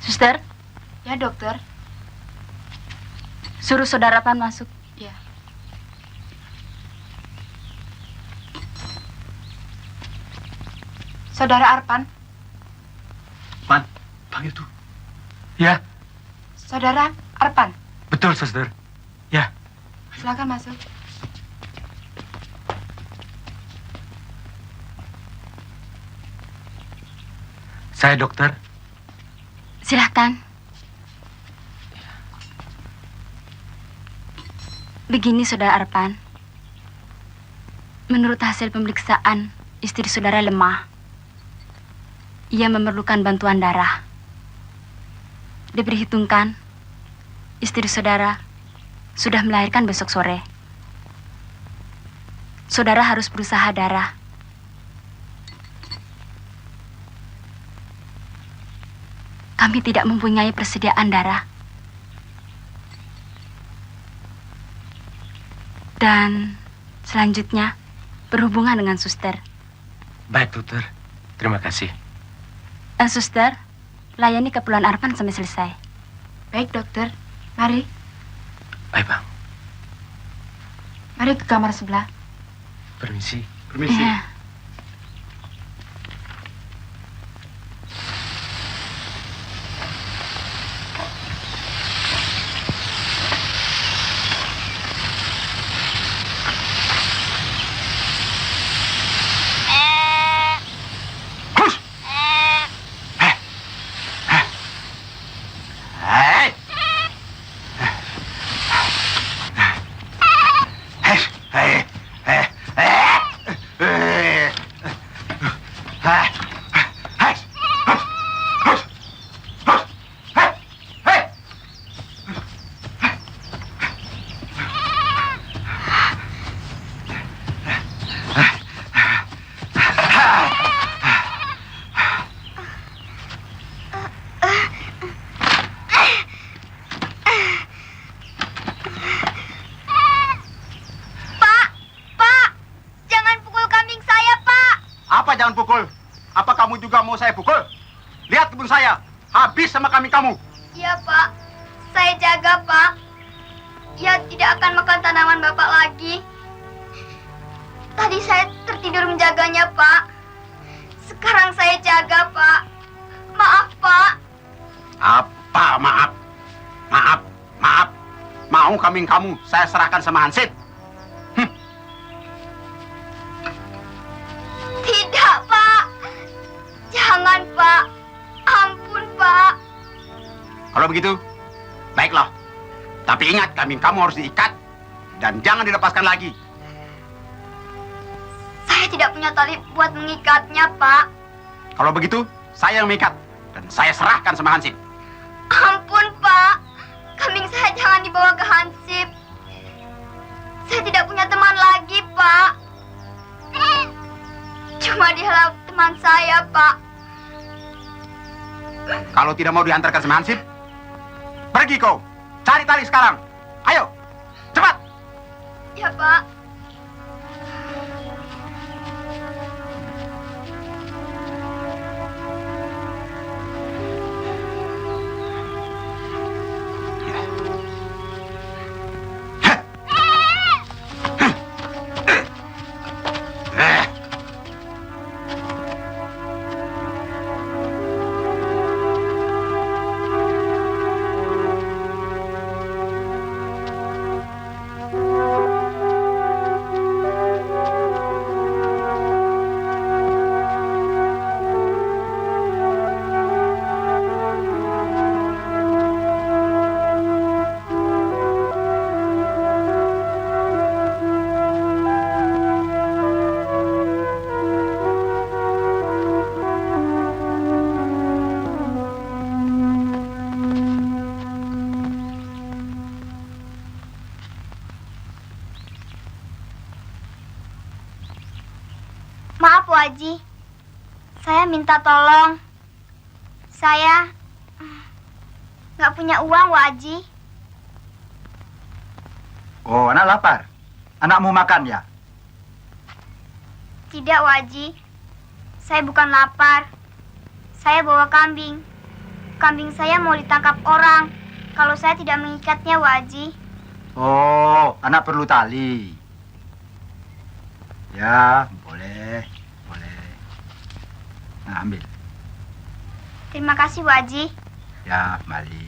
Suster, Ya, dokter. suruh saudara Pan masuk. Ya. Saudara Arpan, Pan, panggil tuh. Ya, saudara Arpan, betul, suster. Ya, silakan masuk. saya dokter. Silahkan. Begini, saudara Arpan. Menurut hasil pemeriksaan, istri saudara lemah. Ia memerlukan bantuan darah. Diperhitungkan, istri saudara sudah melahirkan besok sore. Saudara harus berusaha darah. Kami tidak mempunyai persediaan darah. Dan selanjutnya berhubungan dengan suster. Baik, dokter. Terima kasih. Suster, layani keperluan Arpan sampai selesai. Baik, dokter. Mari. Baik, Bang. Mari ke kamar sebelah. Permisi. Iya. kamu juga mau saya pukul? Lihat kebun saya, habis sama kambing kamu. Iya, Pak. Saya jaga, Pak. Ia tidak akan makan tanaman Bapak lagi. Tadi saya tertidur menjaganya, Pak. Sekarang saya jaga, Pak. Maaf, Pak. Apa maaf? Maaf, maaf. Mau kambing kamu saya serahkan sama Hansip? Tidak, Pak. Jangan, Pak. Ampun, Pak. Kalau begitu, baiklah. Tapi ingat, kambing kamu harus diikat dan jangan dilepaskan lagi. Saya tidak punya tali buat mengikatnya, Pak. Kalau begitu, saya yang mengikat dan saya serahkan sama Hansip. Ampun, Pak. Kambing saya jangan dibawa ke Hansip. Saya tidak punya teman lagi, Pak. Cuma dihalau teman saya, Pak. Kalau tidak mau diantarkan sama Hansip, pergi kau. Cari tali sekarang. Ayo, cepat. Ya, Pak. Maaf, Waji. Saya minta tolong. Saya nggak punya uang, Waji. Oh, anak lapar. Anakmu makan ya? Tidak, Waji. Saya bukan lapar. Saya bawa kambing. Kambing saya mau ditangkap orang. Kalau saya tidak mengikatnya, Waji. Oh, anak perlu tali. Ya, boleh, boleh. Nah, ambil. Terima kasih, Waji. Ya, kembali.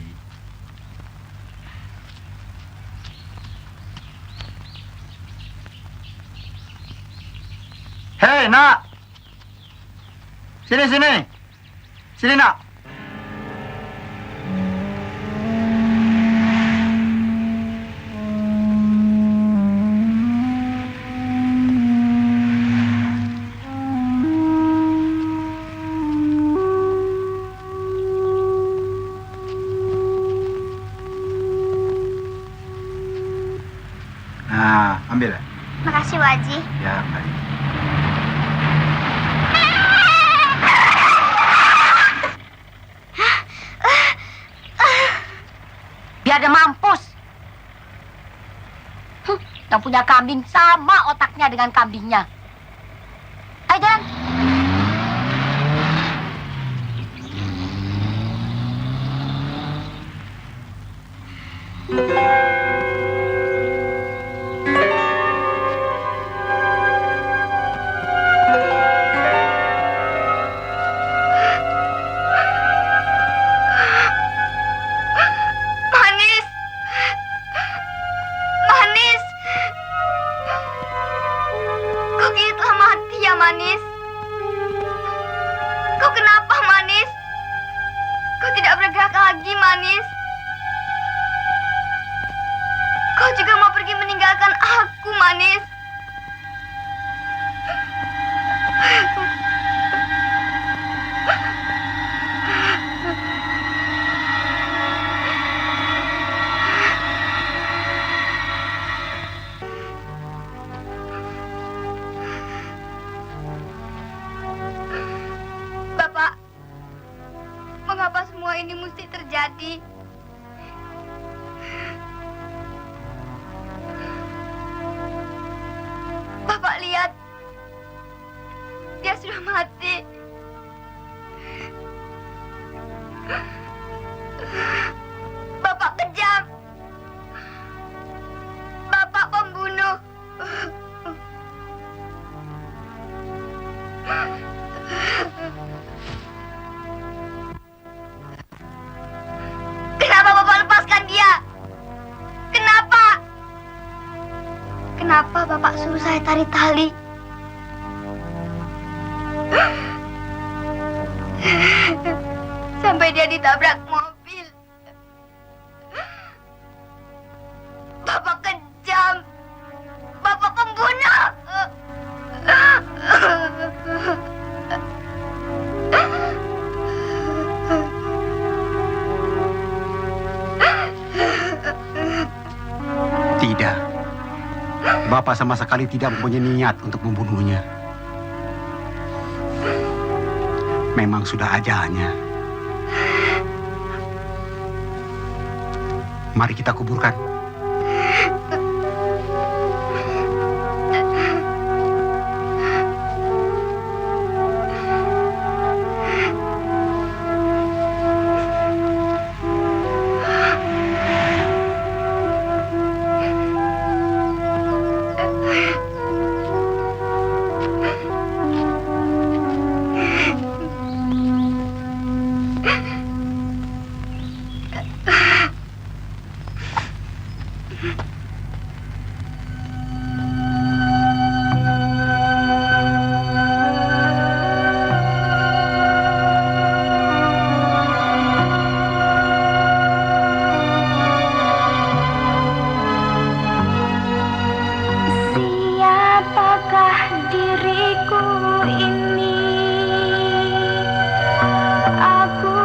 Hei, nak. Sini, sini. Sini, nak. Nah, ambil. Makasih, Waji. Ya, kembali. Biar dia mampus. Yang punya kambing sama otaknya dengan kambingnya. Ayo jalan. Manis. Manis. Kau kini telah mati ya, Manis? Kau kenapa, Manis? Kau tidak bergerak lagi, Manis. Kau juga mau pergi meninggalkan aku, Manis. Bapak, mengapa semua ini mesti terjadi? Bapak lihat, dia sudah mati. Bapak kejam. Bapak pembunuh. Kenapa Bapak lepaskan dia? Kenapa? Kenapa Bapak suruh saya tarik tali? Sampai dia ditabrak mobil. Bapak kejam. Bapak pembunuh. Tidak. Bapak sama sekali tidak mempunyai niat untuk membunuhnya. Memang sudah ajalnya. Mari kita kuburkan. Siapakah diriku ini? Aku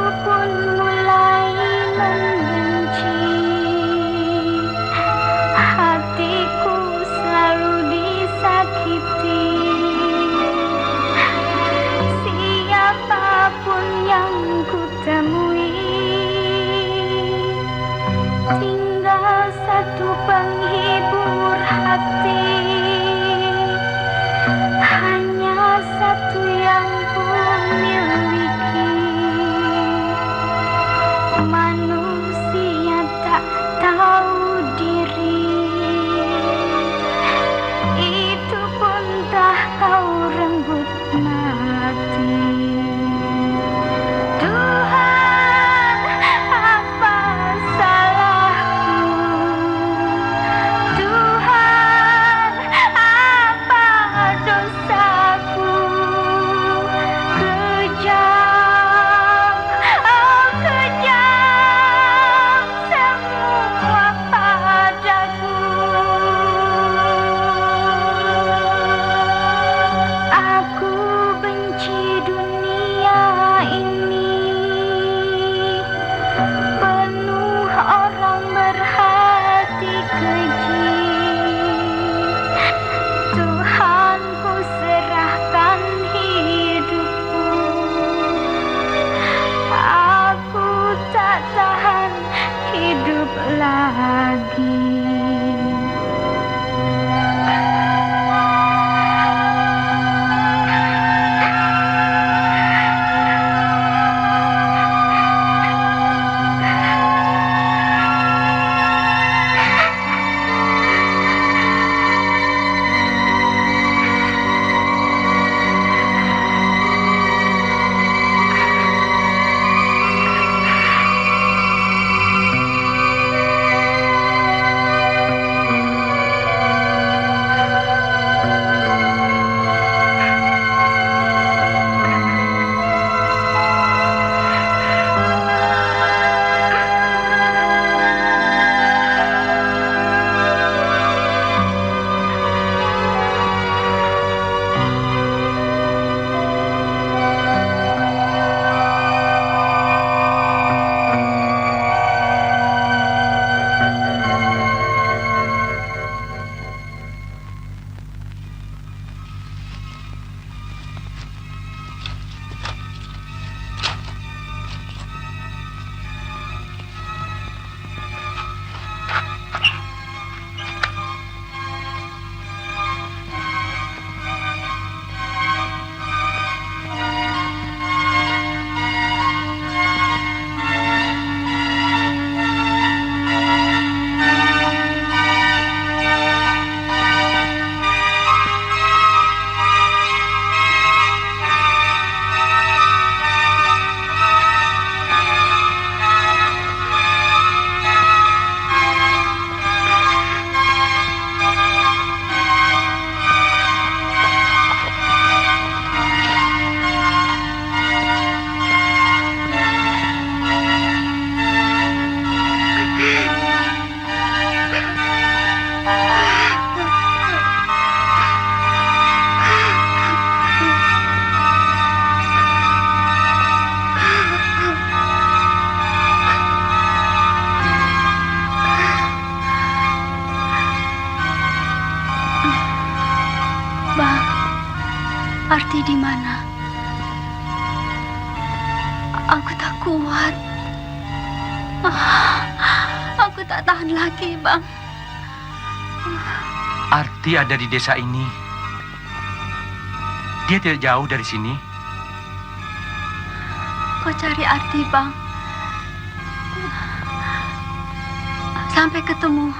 Aku tak kuat. Aku tak tahan lagi, Bang. Arti ada di desa ini. Dia tidak jauh dari sini. Kau cari Arti, Bang. Sampai ketemu.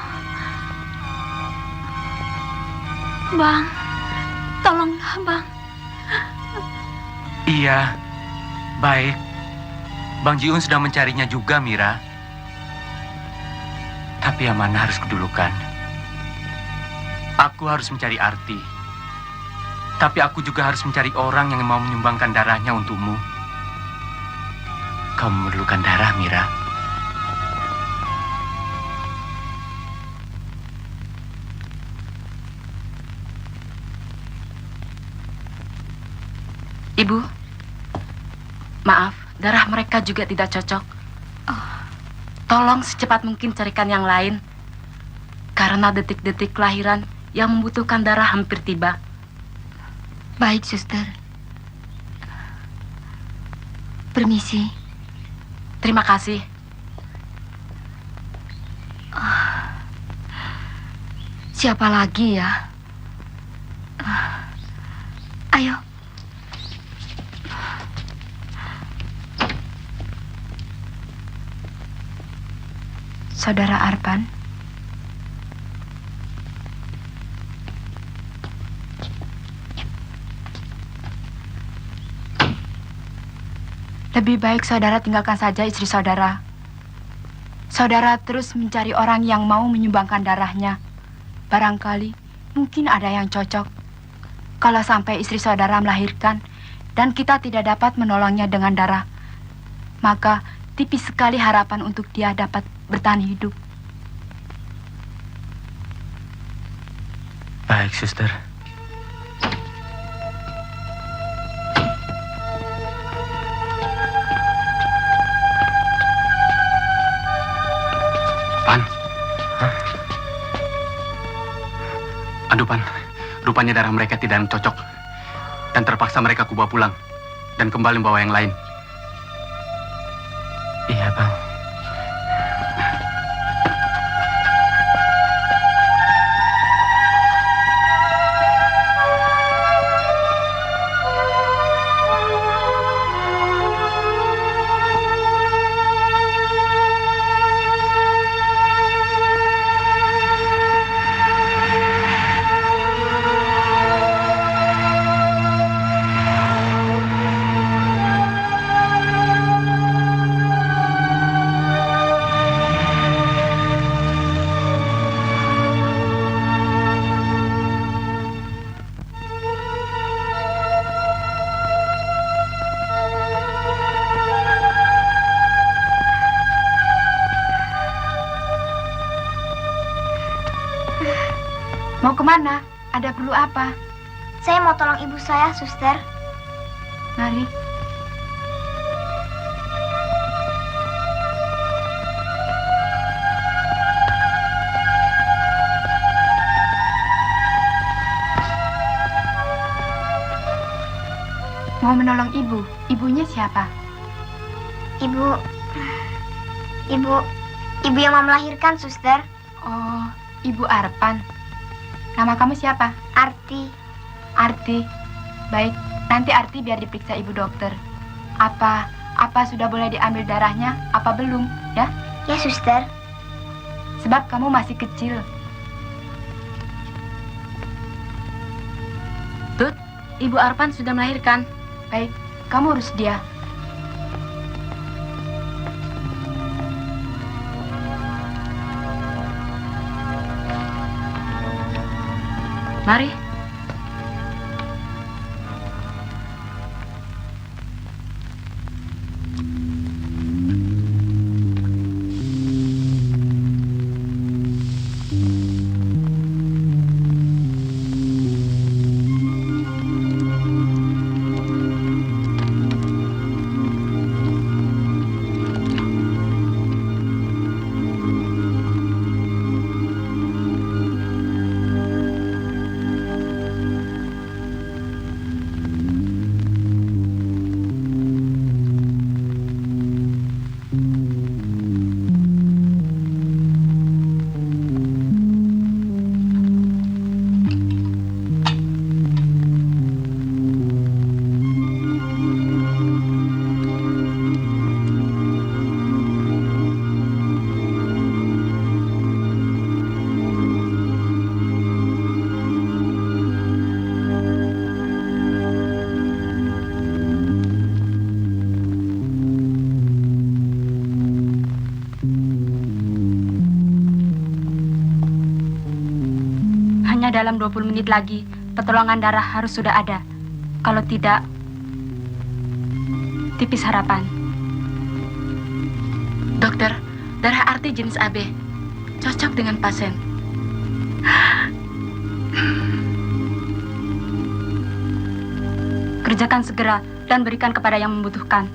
Bang, tolonglah, Bang. Iya, baik. Bang Jiun sedang mencarinya juga, Mira. Tapi yang mana harus kedulukan? Aku harus mencari Arti. Tapi aku juga harus mencari orang yang mau menyumbangkan darahnya untukmu. Kau memerlukan darah, Mira. Ibu, maaf, darah mereka juga tidak cocok. Tolong secepat mungkin carikan yang lain. Karena detik-detik kelahiran yang membutuhkan darah hampir tiba. Baik, suster. Permisi. Terima kasih. Siapa lagi ya? Ayo. Saudara Arpan. Lebih baik saudara tinggalkan saja istri saudara. Saudara terus mencari orang yang mau menyumbangkan darahnya. Barangkali mungkin ada yang cocok. Kalau sampai istri saudara melahirkan dan kita tidak dapat menolongnya dengan darah, maka tipis sekali harapan untuk dia dapat bertahan hidup. Baik, suster. Pan. Aduh, Pan. Rupanya darah mereka tidak cocok. Dan terpaksa mereka kubawa pulang. Dan kembali membawa yang lain. Iya, Bang. Mau kemana? Ada perlu apa? Saya mau tolong ibu saya, suster. Mari. Mau menolong ibu? Ibunya siapa? Ibu yang mau melahirkan, suster. Oh, Ibu Arpan. Nama kamu siapa? Arti. Arti. Baik, nanti Arti biar diperiksa ibu dokter. Apa sudah boleh diambil darahnya? Apa belum? Ya? Ya, suster. Sebab kamu masih kecil. Tut, Ibu Arpan sudah melahirkan. Baik, kamu urus dia. Mari. Sebaiknya dalam 20 menit lagi pertolongan darah harus sudah ada. Kalau tidak, tipis harapan. Dokter, darah Arti jenis AB. Cocok dengan pasien. Kerjakan segera dan berikan kepada yang membutuhkan.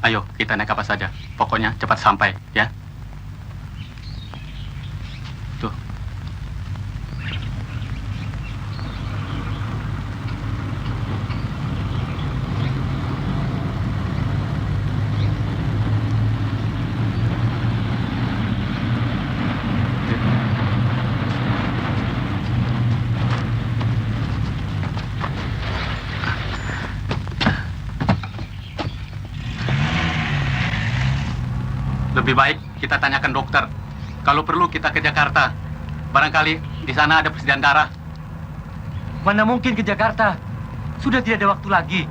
Ayo, kita naik apa saja. Pokoknya cepat sampai, ya. Tuh. Lebih baik kita tanyakan dokter. Kalau perlu kita ke Jakarta. Barangkali di sana ada persediaan darah. Mana mungkin ke Jakarta? Sudah tidak ada waktu lagi.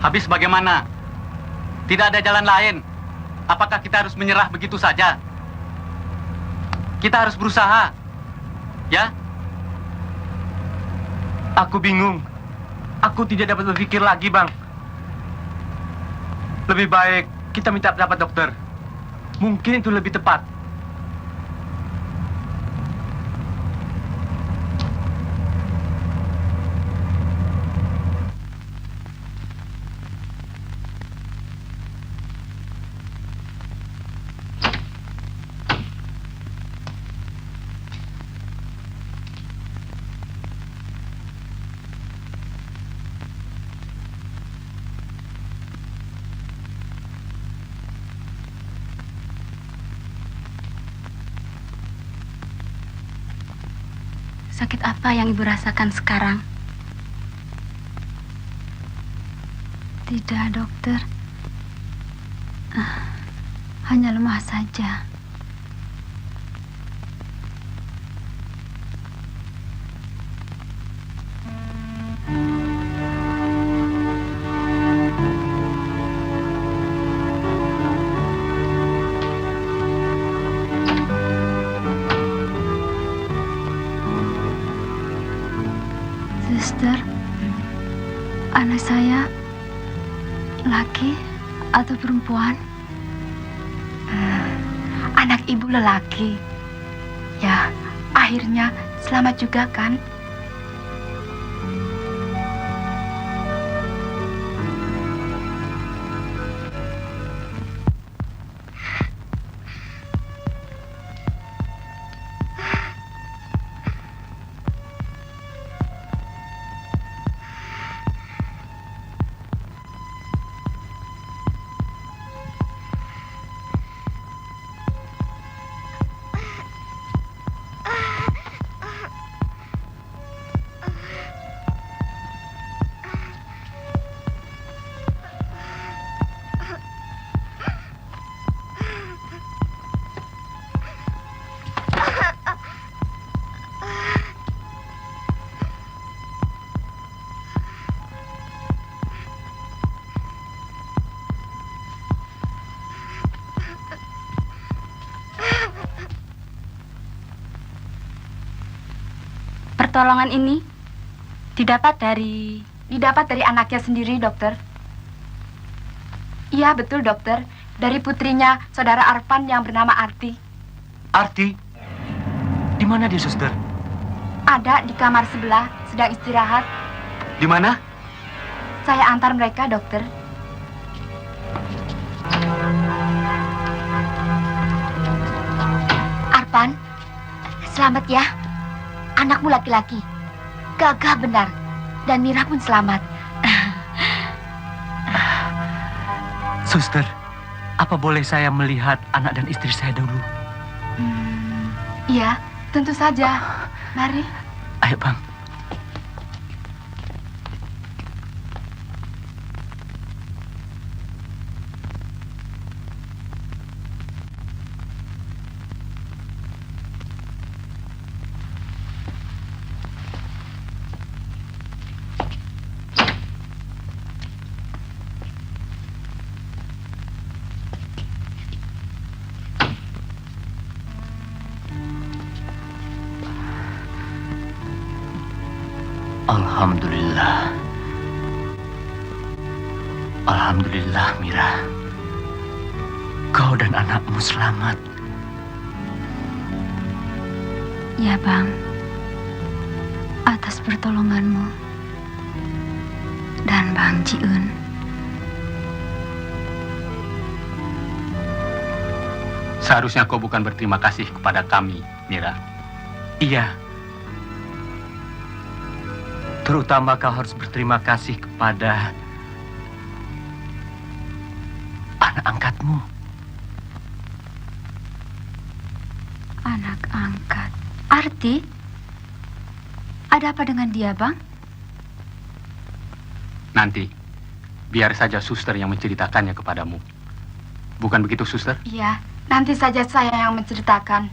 Habis bagaimana? Tidak ada jalan lain. Apakah kita harus menyerah begitu saja? Kita harus berusaha. Ya? Aku bingung. Aku tidak dapat berpikir lagi, Bang. Lebih baik kita minta pendapat dokter. Mungkin itu lebih tepat. Sakit apa yang Ibu rasakan sekarang? Tidak, dokter. Hanya lemah saja. Suster, anak saya laki atau perempuan? Anak ibu lelaki. Ya, akhirnya selamat juga kan? Pertolongan ini didapat dari anaknya sendiri, dokter. Iya, betul, dokter. Dari putrinya, saudara Arpan yang bernama Arti. Arti? Di mana dia, suster? Ada di kamar sebelah, sedang istirahat. Di mana? Saya antar mereka, dokter. Arpan, selamat ya. Anakmu laki-laki. Gagah benar. Dan Mira pun selamat. Suster, apa boleh saya melihat anak dan istri saya dulu? Iya, tentu saja. Mari. Ayo, Bang. Alhamdulillah. Alhamdulillah, Mira. Kau dan anakmu selamat. Ya, Bang. Atas pertolonganmu. Dan Bang Jiun. Seharusnya kau bukan berterima kasih kepada kami, Mira. Iya. Terutama kau harus berterima kasih kepada anak angkatmu. Anak angkat. Arti? Ada apa dengan dia, Bang? Nanti, biar saja suster yang menceritakannya kepadamu. Bukan begitu, suster? Iya, nanti saja saya yang menceritakan.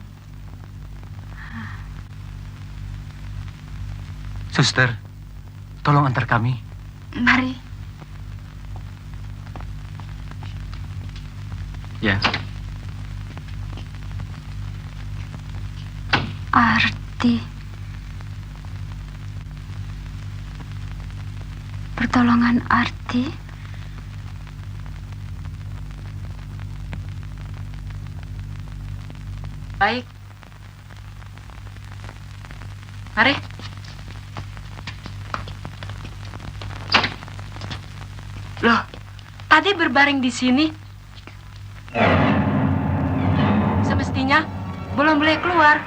Suster, tolong antar kami. Mari. Ya. Arti. Pertolongan Arti. Baik. Mari. Loh, tadi berbaring di sini. Semestinya belum boleh keluar.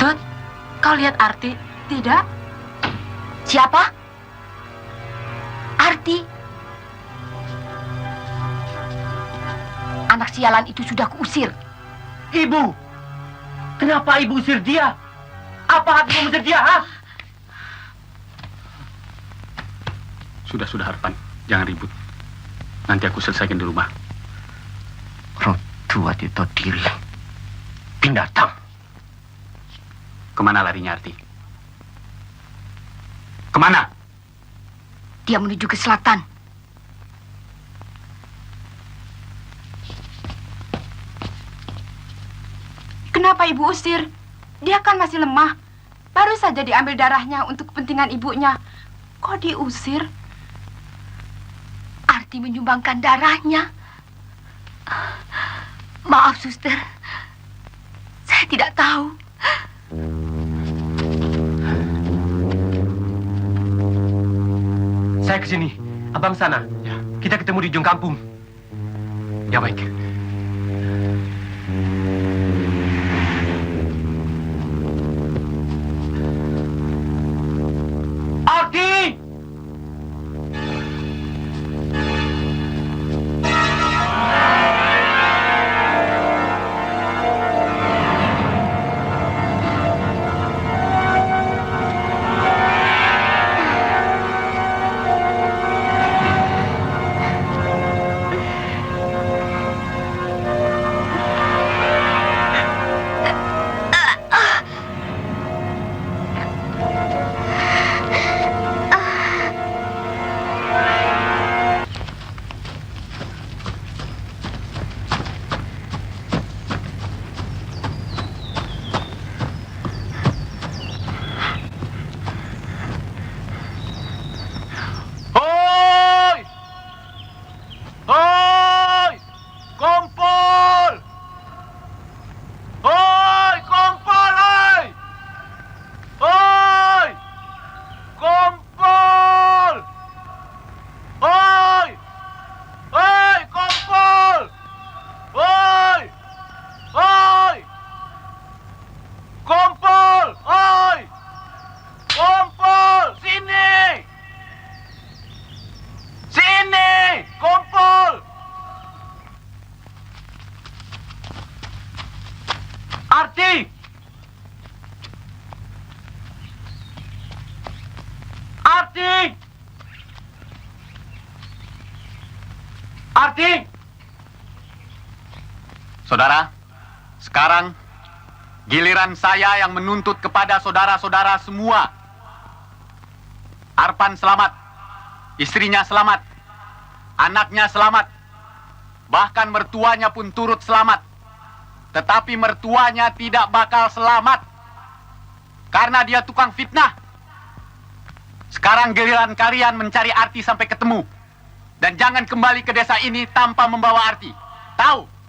Tut, kau lihat Arti? Tidak. Siapa? Arti. Anak sialan itu sudah kuusir. Ibu, kenapa ibu usir dia? Apa hatimu usir dia, ha? Sudah, Harpan. Jangan ribut. Nanti aku selesaikan di rumah. Orang tua tidak tahu diri. Binatang. Kemana larinya, Arti? Kemana? Dia menuju ke selatan. Kenapa ibu usir? Dia kan masih lemah. Baru saja diambil darahnya untuk kepentingan ibunya. Kok diusir? Arti menyumbangkan darahnya. Maaf, suster. Saya tidak tahu. Saya ke sini, abang sana. Ya. Kita ketemu di ujung kampung. Ya, baik. Arti! Arti! Arti! Saudara, sekarang giliran saya yang menuntut kepada saudara-saudara semua. Arpan selamat, istrinya selamat, anaknya selamat, bahkan mertuanya pun turut selamat. Tetapi mertuanya tidak bakal selamat karena dia tukang fitnah. Sekarang giliran kalian mencari Arti sampai ketemu. Dan jangan kembali ke desa ini tanpa membawa Arti. Tahu?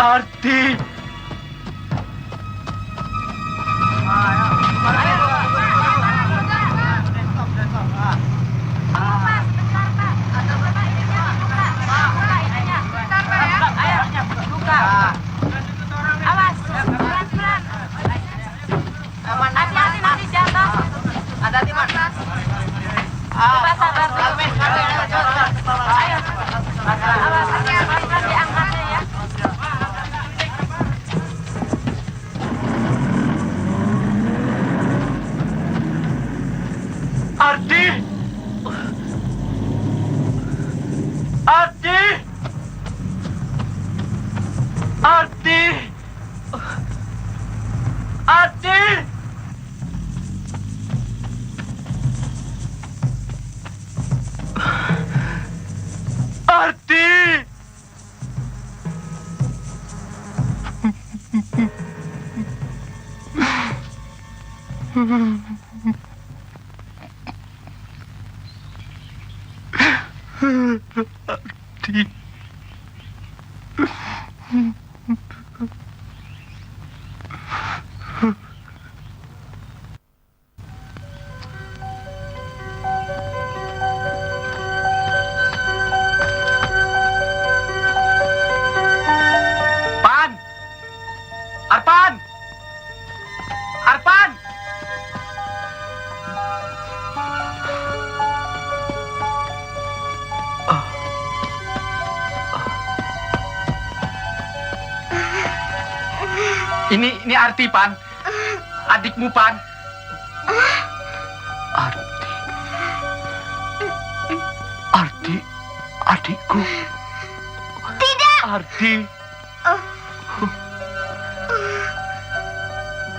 Arti. Arti! Arti! Arti! Arti! Arti! Arti. Pan! Arpan! Arpan! Ini Arti, Pan. Adikmu, Pan. Arti. Arti, adikku. Tidak. Arti.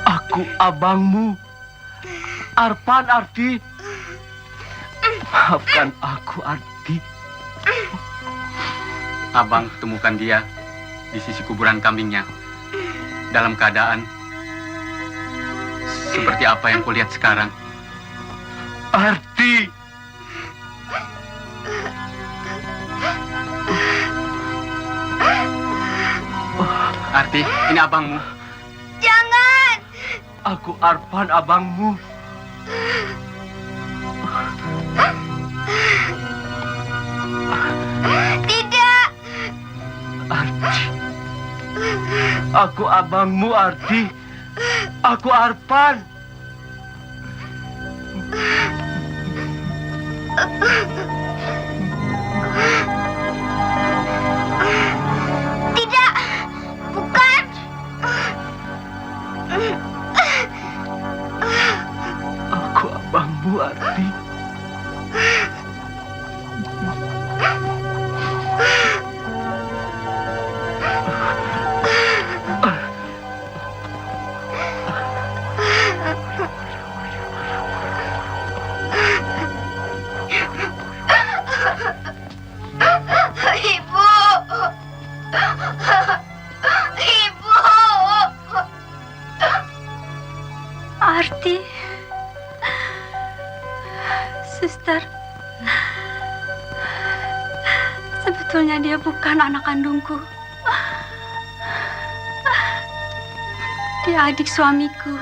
Aku abangmu. Arpan, Arti. Maafkan aku, Arti. Abang temukan dia di sisi kuburan kambingnya. Dalam keadaan seperti apa yang kulihat sekarang. Arti. Arti, ini abangmu. Jangan. Aku Arpan, abangmu. Tidak. Arti. Aku abangmu, Arti. Aku Arpan. Tidak. Bukan. Aku abangmu, Arti. Ibu. Ibu. Arti. Suster. Sebetulnya dia bukan anak kandungku. Dia adik suamiku.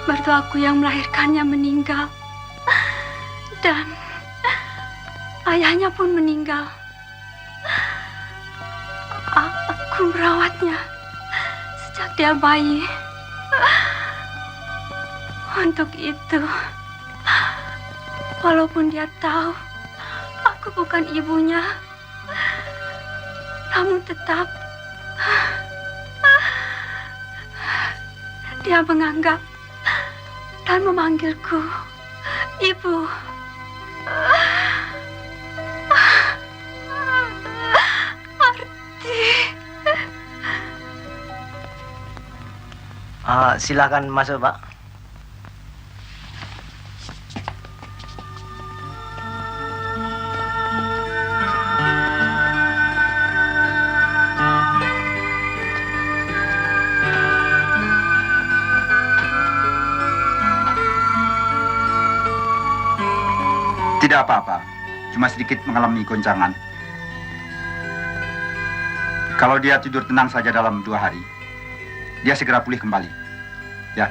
Mertuaku yang melahirkannya meninggal. Dan ayahnya pun meninggal. Aku merawatnya sejak dia bayi. Untuk itu, walaupun dia tahu aku bukan ibunya, namun tetap dia menganggap dan memanggilku ibu. Arti. Silakan masuk, Pak. Tidak apa-apa, cuma sedikit mengalami goncangan. Kalau dia tidur tenang saja dalam 2 hari, dia segera pulih kembali. Ya.